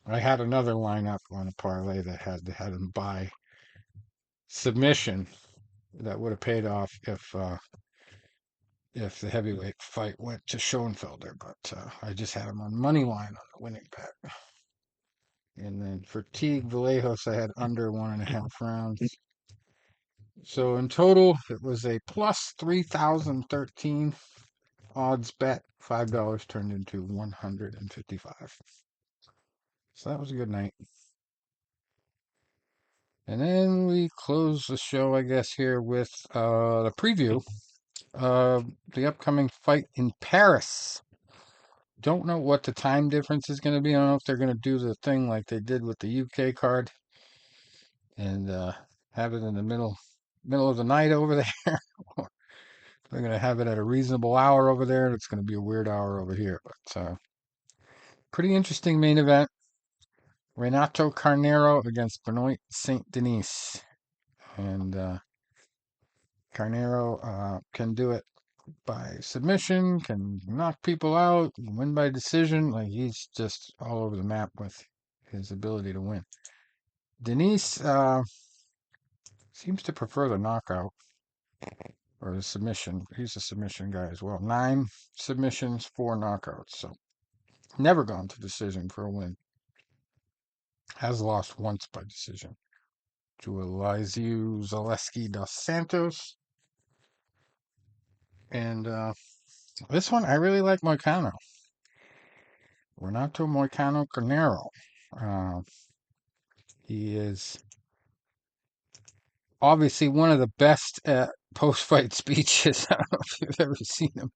I had another lineup on a parlay that had him by submission that would have paid off if the heavyweight fight went to Schoenfelder. But I just had him on money line on the winning bet. And then for Teague Vallejos, I had under 1.5 rounds. So in total, it was a plus 3,013 odds bet. $5 turned into 155. So that was a good night. And then we close the show, I guess, here with the preview of the upcoming fight in Paris. Don't know what the time difference is going to be. I don't know if they're going to do the thing like they did with the UK card and have it in the middle of the night over there. They're going to have it at a reasonable hour over there, and it's going to be a weird hour over here. But pretty interesting main event. Renato Carneiro against Benoit Saint Denis. And Carneiro can do it by submission, can knock people out, win by decision. Like, he's just all over the map with his ability to win. Denis seems to prefer the knockout or the submission. He's a submission guy as well. 9 submissions, 4 knockouts. So never gone to decision for a win. Has lost once by decision to Elizeu Zaleski dos Santos. And this one, I really like Moicano. Renato Moicano Carneiro. He is obviously one of the best at post-fight speeches. I don't know if you've ever seen him,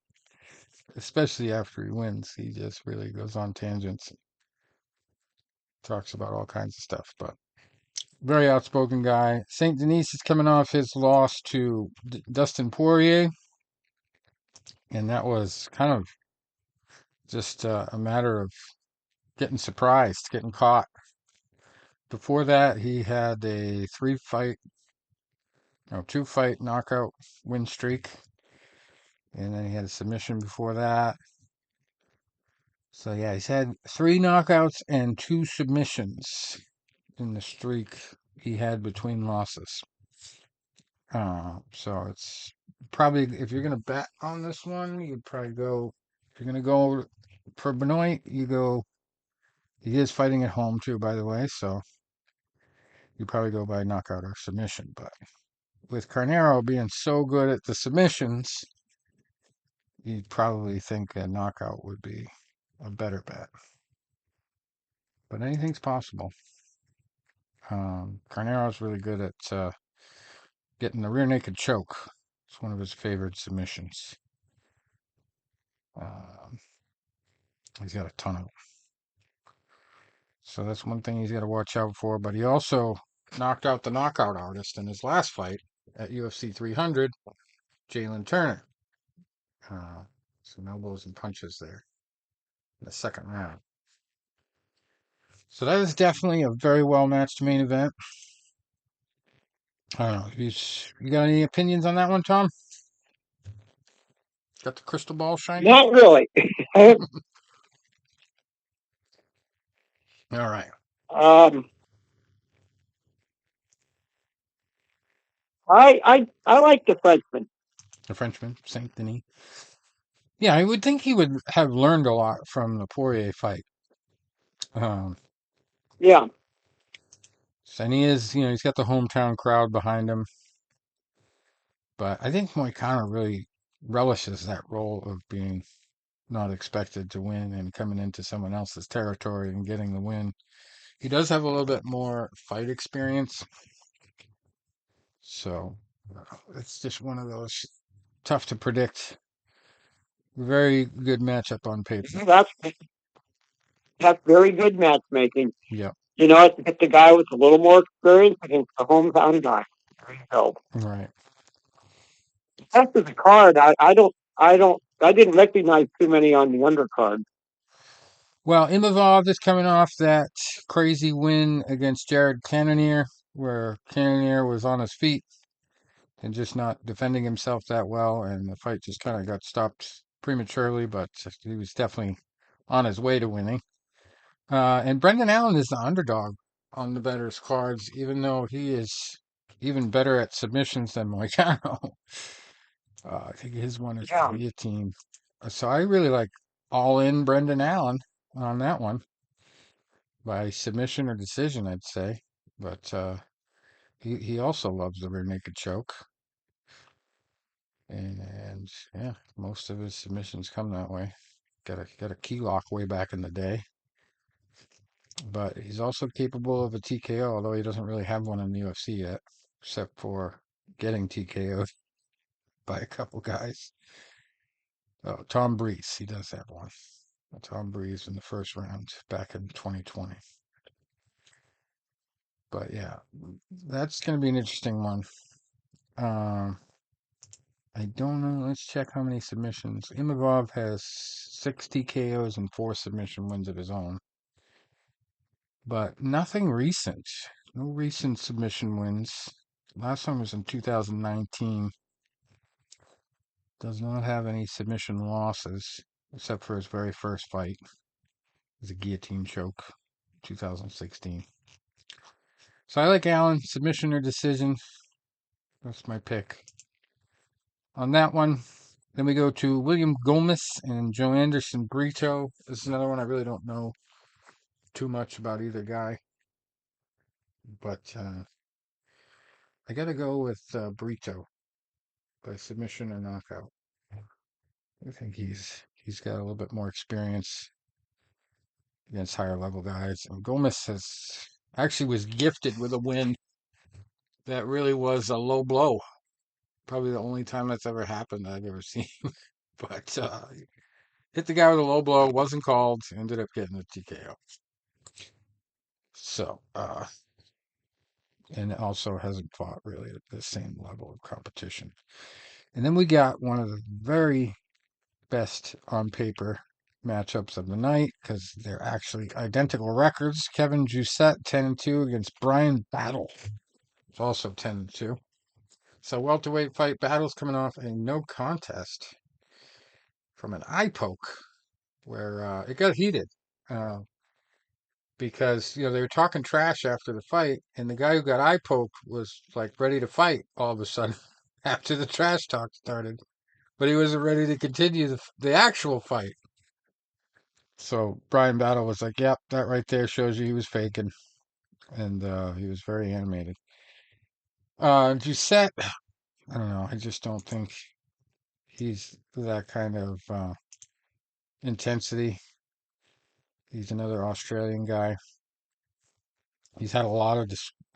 especially after he wins. He just really goes on tangents, talks about all kinds of stuff, but very outspoken guy. Saint Denis is coming off his loss to Dustin Poirier, and that was kind of just a matter of getting surprised, getting caught. Before that, he had a 2-fight knockout win streak, and then he had a submission before that. So yeah, he's had 3 knockouts and 2 submissions in the streak he had between losses. So it's probably, if you're gonna bet on this one, you'd probably go. If you're gonna go for Benoit, you go. He is fighting at home too, by the way, so you probably go by knockout or submission. But with Carneiro being so good at the submissions, you'd probably think a knockout would be a better bet. But anything's possible. Carneiro's really good at getting the rear naked choke. It's one of his favorite submissions. He's got a ton of them. So that's one thing he's got to watch out for. But he also knocked out the knockout artist in his last fight at UFC 300, Jalen Turner. Some elbows and punches there in the second round. So that is definitely a very well matched main event. I don't know. You got any opinions on that one, Tom? Got the crystal ball shining? Not really. All right. um, I like the Frenchman. The Frenchman, Saint Denis. Yeah, I would think he would have learned a lot from the Poirier fight. Um, Yeah, and he is, he's got the hometown crowd behind him. But I think Moicano really relishes that role of being not expected to win and coming into someone else's territory and getting the win. He does have a little bit more fight experience. So it's just one of those tough to predict. Very good matchup on paper. that's very good matchmaking. Yeah, You know, it's the guy with a little more experience against the hometown guy. There you go. right. After the card, I didn't recognize too many on the undercard. Well, Imavov is coming off that crazy win against Jared Cannonier, where Cannonier was on his feet and just not defending himself that well, and the fight just kind of got stopped prematurely, but he was definitely on his way to winning. And Brendan Allen is the underdog on the bettors cards, even though he is even better at submissions than Moicano. I think his one is Yeah. guillotine. So I really like all in Brendan Allen on that one by submission or decision, I'd say. But he also loves the rear naked choke. And yeah, most of his submissions come that way. Got a key lock way back in the day. But he's also capable of a TKO, although he doesn't really have one in the UFC yet, except for getting TKO'd by a couple guys. Oh, Tom Breeze, he does have one. Tom Breeze in the first round back in 2020. But yeah, that's going to be an interesting one. Um, I don't know. Let's check how many submissions. Imavov has 6 TKOs and 4 submission wins of his own. But nothing recent. No recent submission wins. Last one was in 2019. Does not have any submission losses, except for his very first fight. It was a guillotine choke, 2016. So I like Allen, submission or decision. That's my pick on that one. Then we go to William Gomez and Joe Anderson Brito. This is another one I really don't know too much about either guy, but I got to go with Brito by submission or knockout. I think he's got a little bit more experience against higher level guys, and Gomez has actually was gifted with a win that really was a low blow. Probably the only time that's ever happened I've ever seen. But hit the guy with a low blow, wasn't called, ended up getting a TKO. So, and also hasn't fought really at the same level of competition. And then we got one of the very best on paper matchups of the night because they're actually identical records. Kevin Jousset 10-2 against Brian Battle. It's also 10-2. So welterweight fight. Battle's coming off a no contest from an eye poke where it got heated. Because they were talking trash after the fight, and the guy who got eye poked was like ready to fight all of a sudden after the trash talk started, but he wasn't ready to continue the actual fight. So Brian Battle was like, "Yep, that right there shows you he was faking," and he was very animated. Giuseppe, I don't know. I just don't think he's that kind of intensity. He's another Australian guy. He's had a lot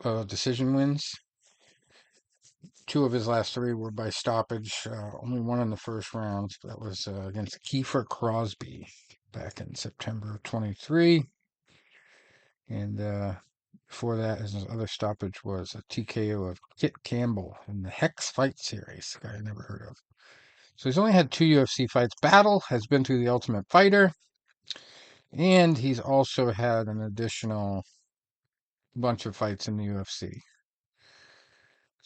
of decision wins. 2 of his last 3 were by stoppage. Only one in the first round. That was against Kiefer Crosby back in September 23. And before that, his other stoppage was a TKO of Kit Campbell in the Hex Fight Series. A guy I never heard of. So he's only had 2 UFC fights. Battle has been through the Ultimate Fighter. And he's also had an additional bunch of fights in the UFC.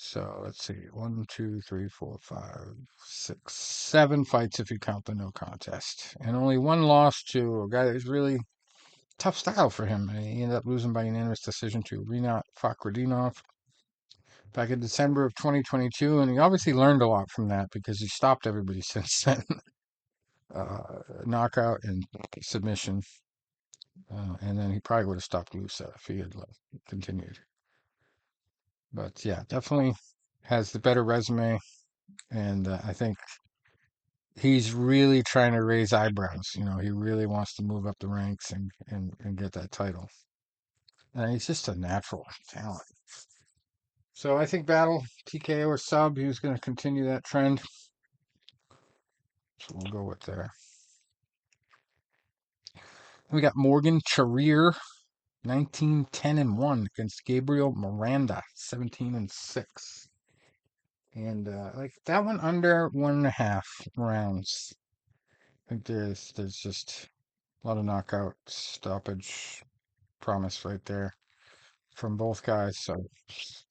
So let's see. 1, 2, 3, 4, 5, 6, 7 fights if you count the no contest. And only one loss to a guy that was really tough style for him. And he ended up losing by unanimous decision to Rinat Fakhretdinov back in December of 2022. And he obviously learned a lot from that because he stopped everybody since then. Knockout and submission. And then he probably would have stopped Lusa if he had continued. But yeah, definitely has the better resume. And I think he's really trying to raise eyebrows. You know, he really wants to move up the ranks and get that title. And he's just a natural talent. So I think battle, TKO or sub, he was going to continue that trend. So we'll go with there. We got Morgan Charrier, 19, 10, and 1 against Gabriel Miranda, 17 and 6. And like that one under 1.5 rounds. I think there's just a lot of knockout stoppage promise right there from both guys. So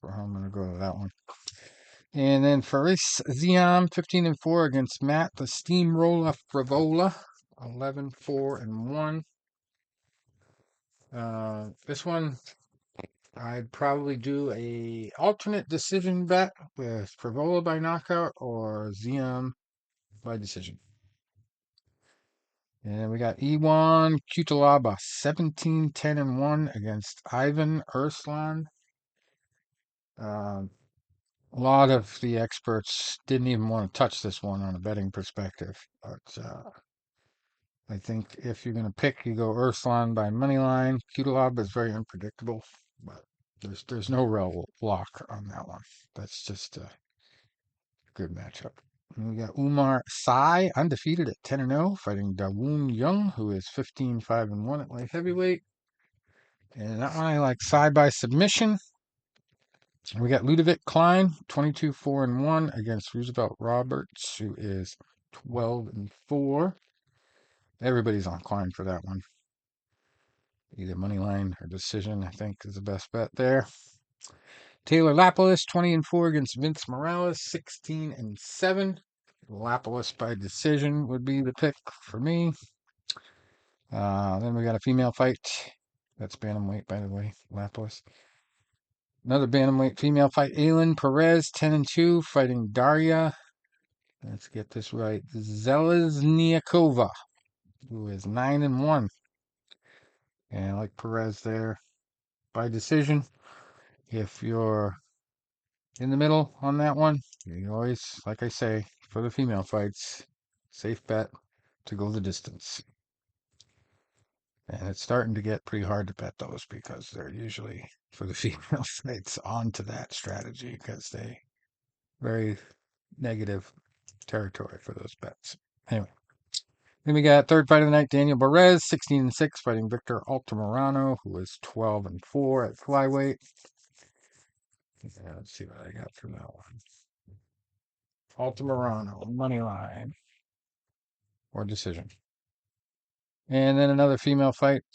I'm going to go to that one. And then Faris Ziam, 15 and 4 against Matt the Steamroller Frivola, 11, 4, and 1. This one, I'd probably do a alternate decision bet with Frivola by knockout or Ziam by decision. And we got Iwan Kutalaba, 17, 10, and 1 against Ivan Urslan. A lot of the experts didn't even want to touch this one on a betting perspective. But I think if you're going to pick, you go Urslan by money line. Kutalaba is very unpredictable, but there's no real lock on that one. That's just a good matchup. And we got Umar Sai, undefeated at 10 and 0, fighting Dawoon Young, who is 15, 5 and 1 at light heavyweight. And that one I like Sai by submission. We got Ludovic Klein, 22, 4 and 1 against Roosevelt Roberts, who is 12 and 4. Everybody's on Klein for that one. Either money line or decision, I think, is the best bet there. Taylor Lapalus, 20 and 4 against Vince Morales, 16 and 7. Lapalus by decision would be the pick for me. Then we got a female fight. That's bantamweight, by the way, Lapalus. Another bantamweight female fight. Aylin Perez, 10 and 2, fighting Daria. Let's get this right. Zelezniakova, who is 9 and 1. And I like Perez there by decision. If you're in the middle on that one, you always, like I say, for the female fights, safe bet to go the distance. And it's starting to get pretty hard to bet those because they're usually, for the female fights, onto that strategy because they very negative territory for those bets. Anyway, then we got third fight of the night, Daniel Barez, 16 and 6, fighting Victor Altamirano, who is 12 and 4 at flyweight. Yeah, let's see what I got for that one. Altamirano, money line or decision. And then another female fight,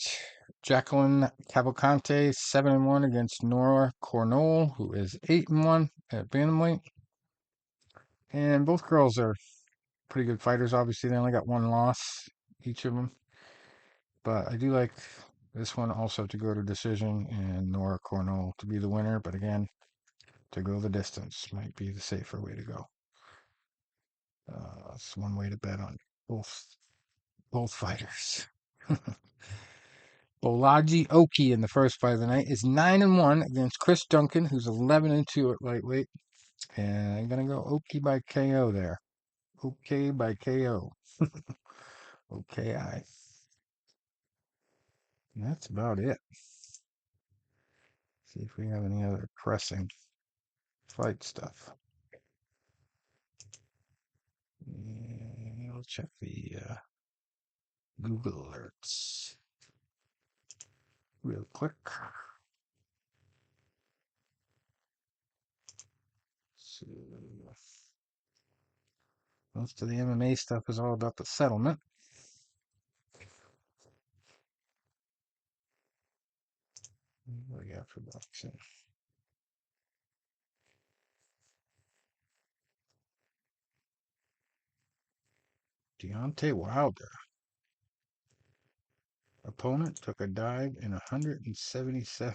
Jacqueline Cavalcante, 7 and 1 against Nora Cornol, who is 8 and 1 at bantamweight. And both girls are pretty good fighters. Obviously, they only got one loss, each of them. But I do like this one also to go to decision and Nora Cornol to be the winner. But again, to go the distance might be the safer way to go. It's one way to bet on both fighters. Bolaji Oki in the first fight of the night is 9 and 1 against Chris Duncan, who's 11 and 2 at lightweight. And I'm gonna go Oki by KO there. Okay by KO. Okay, that's about it. See if we have any other pressing fight stuff. And I'll check the Google alerts real quick. So, most of the MMA stuff is all about the settlement. What do we got for boxing? Deontay Wilder. Opponent took a dive in 177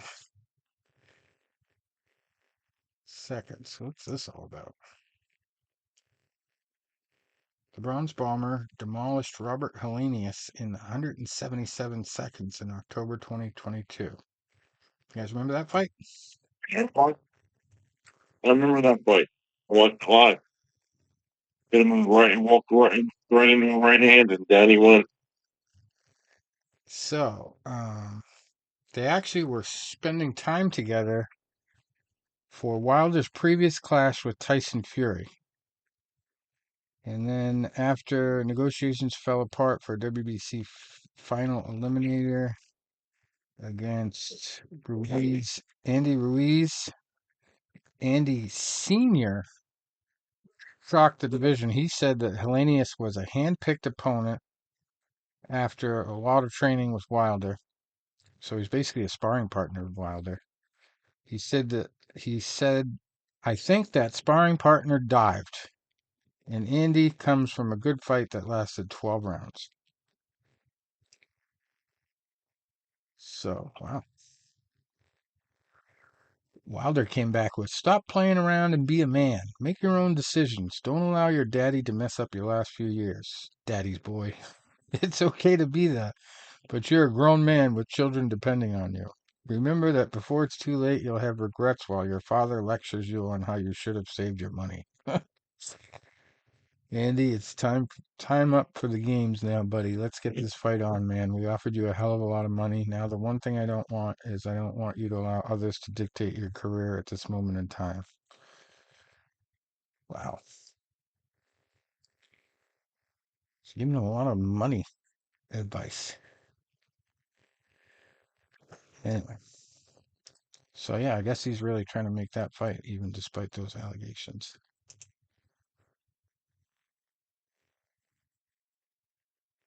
seconds. What's this all about? The Bronze Bomber demolished Robert Helenius in 177 seconds in October 2022. You guys remember that fight? I remember that fight. I watched live. Hit him with right and walked right into the right hand, and down he went. So, they actually were spending time together for Wilder's previous clash with Tyson Fury. And then after negotiations fell apart for WBC final eliminator against Andy Sr. shocked the division. He said that Helenius was a hand-picked opponent after a lot of training with Wilder. So he's basically a sparring partner of Wilder. He said, I think that sparring partner dived. And Andy comes from a good fight that lasted 12 rounds. So, wow. Wilder came back with, stop playing around and be a man. Make your own decisions. Don't allow your daddy to mess up your last few years. Daddy's boy. It's okay to be that, but you're a grown man with children depending on you. Remember that before it's too late, you'll have regrets while your father lectures you on how you should have saved your money. Andy, it's time up for the games now, buddy. Let's get this fight on, man. We offered you a hell of a lot of money. Now, the one thing I don't want is I don't want you to allow others to dictate your career at this moment in time. Wow. He's giving a lot of money advice. Anyway. So, yeah, I guess he's really trying to make that fight, even despite those allegations.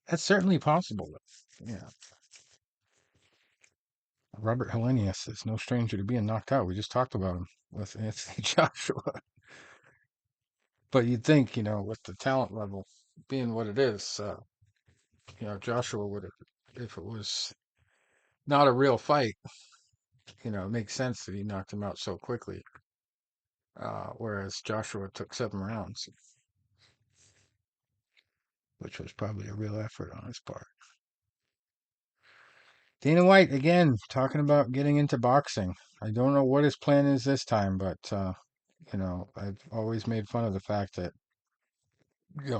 That's certainly possible. Yeah. Robert Helenius is no stranger to being knocked out. We just talked about him with Anthony Joshua. But you'd think, with the talent level being what it is, Joshua would have, if it was not a real fight, it makes sense that he knocked him out so quickly. Whereas Joshua took 7 rounds, which was probably a real effort on his part. Dana White, again, talking about getting into boxing. I don't know what his plan is this time, but, I've always made fun of the fact that,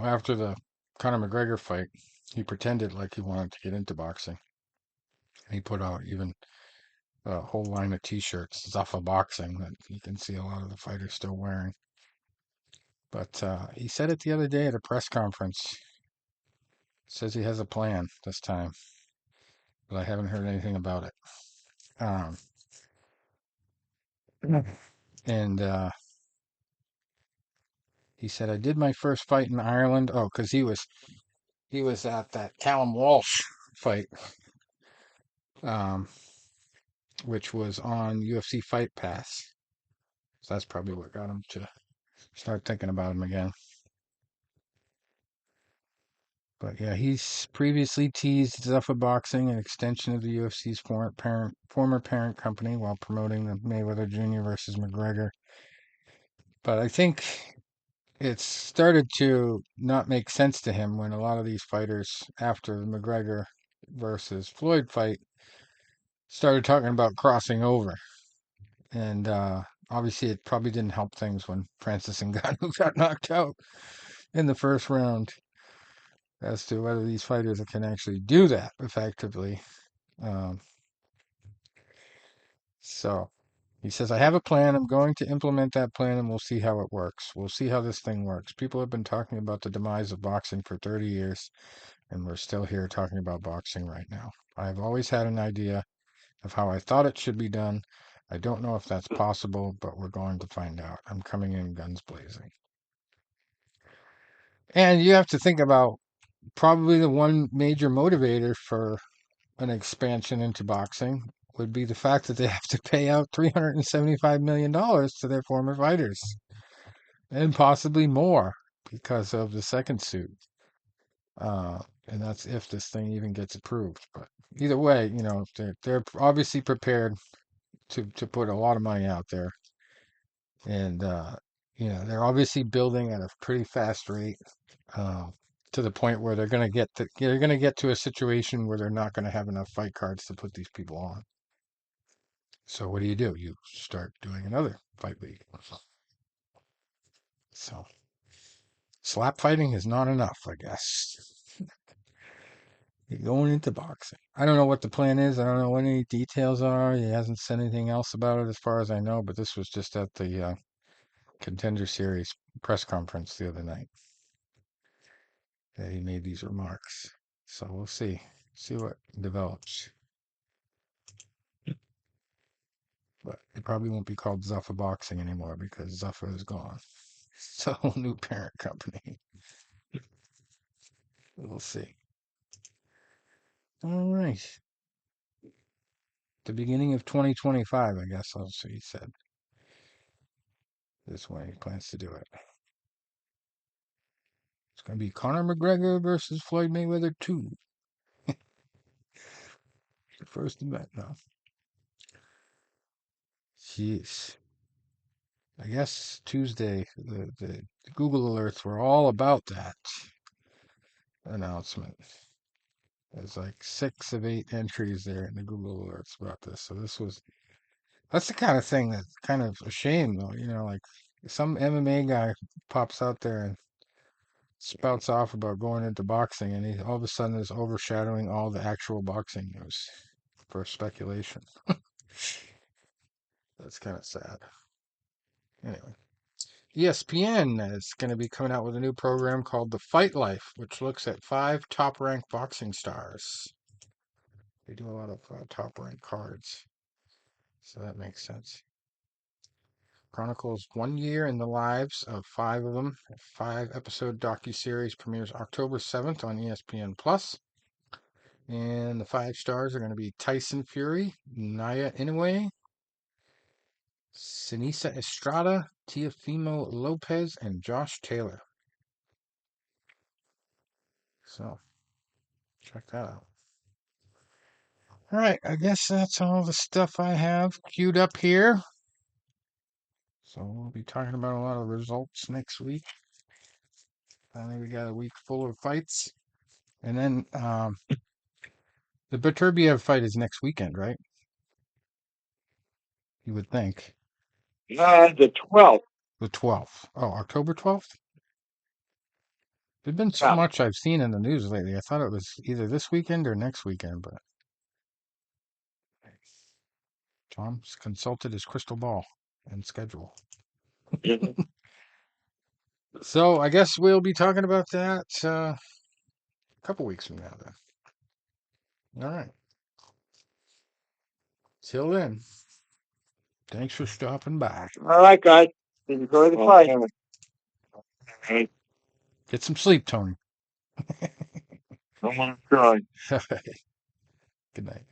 after the Conor McGregor fight, he pretended like he wanted to get into boxing. And he put out even a whole line of t-shirts, Zuffa Boxing, that you can see a lot of the fighters still wearing. But he said it the other day at a press conference. Says he has a plan this time, but I haven't heard anything about it. And he said, I did my first fight in Ireland. Oh, because he was at that Callum Walsh fight, which was on UFC Fight Pass. So that's probably what got him to start thinking about him again. But yeah, he's previously teased Zuffa Boxing, an extension of the UFC's former parent company, while promoting the Mayweather Jr. versus McGregor. But I think it's started to not make sense to him when a lot of these fighters, after the McGregor versus Floyd fight, started talking about crossing over. And obviously, it probably didn't help things when Francis Ngannou got knocked out in the first round, as to whether these fighters can actually do that effectively. Um, so he says, I have a plan. I'm going to implement that plan and we'll see how it works. We'll see how this thing works. People have been talking about the demise of boxing for 30 years, and we're still here talking about boxing right now. I've always had an idea of how I thought it should be done. I don't know if that's possible, but we're going to find out. I'm coming in guns blazing. And you have to think about probably the one major motivator for an expansion into boxing would be the fact that they have to pay out $375 million to their former fighters, and possibly more because of the second suit. And that's if this thing even gets approved. But either way, they're obviously prepared to put a lot of money out there, and they're obviously building at a pretty fast rate, uh, to the point where they're gonna get to a situation where they're not gonna have enough fight cards to put these people on. So what do? You start doing another fight league. So slap fighting is not enough, I guess. You're going into boxing. I don't know what the plan is. I don't know what any details are. He hasn't said anything else about it as far as I know, but this was just at the Contender Series press conference the other night that he made these remarks. So we'll see. See what develops. But it probably won't be called Zuffa Boxing anymore because Zuffa is gone. It's a whole new parent company. We'll see. All right. The beginning of 2025, I guess that's what he said. This way he plans to do it. It's going to be Conor McGregor versus Floyd Mayweather 2. The first event now. Jeez. I guess Tuesday, the Google alerts were all about that announcement. There's like 6 of 8 entries there in the Google alerts about this. So that's the kind of thing that's kind of a shame, though. Like some MMA guy pops out there and spouts off about going into boxing, and he all of a sudden is overshadowing all the actual boxing news for speculation. That's kind of sad. Anyway, ESPN is going to be coming out with a new program called The Fight Life, which looks at 5 top-ranked boxing stars. They do a lot of top-ranked cards, so that makes sense. Chronicles 1 year in the lives of 5 of them. A 5-episode docuseries premieres October 7th on ESPN Plus. And the 5 stars are going to be Tyson Fury, Naya Inoue, Sinisa Estrada, Teofimo Lopez, and Josh Taylor. So, check that out. All right, I guess that's all the stuff I have queued up here. So we'll be talking about a lot of results next week. I think we got a week full of fights. And then the Beterbiev fight is next weekend, right? You would think. The 12th. The 12th. Oh, October 12th? There's been so Yeah. much I've seen in the news lately. I thought it was either this weekend or next weekend, but Tom's consulted his crystal ball and schedule. So I guess we'll be talking about that a couple weeks from now then. All right. Till then, thanks for stopping by. All right, guys. Enjoy the fight. Okay. Get some sleep, Tony. I'm gonna try. Good night.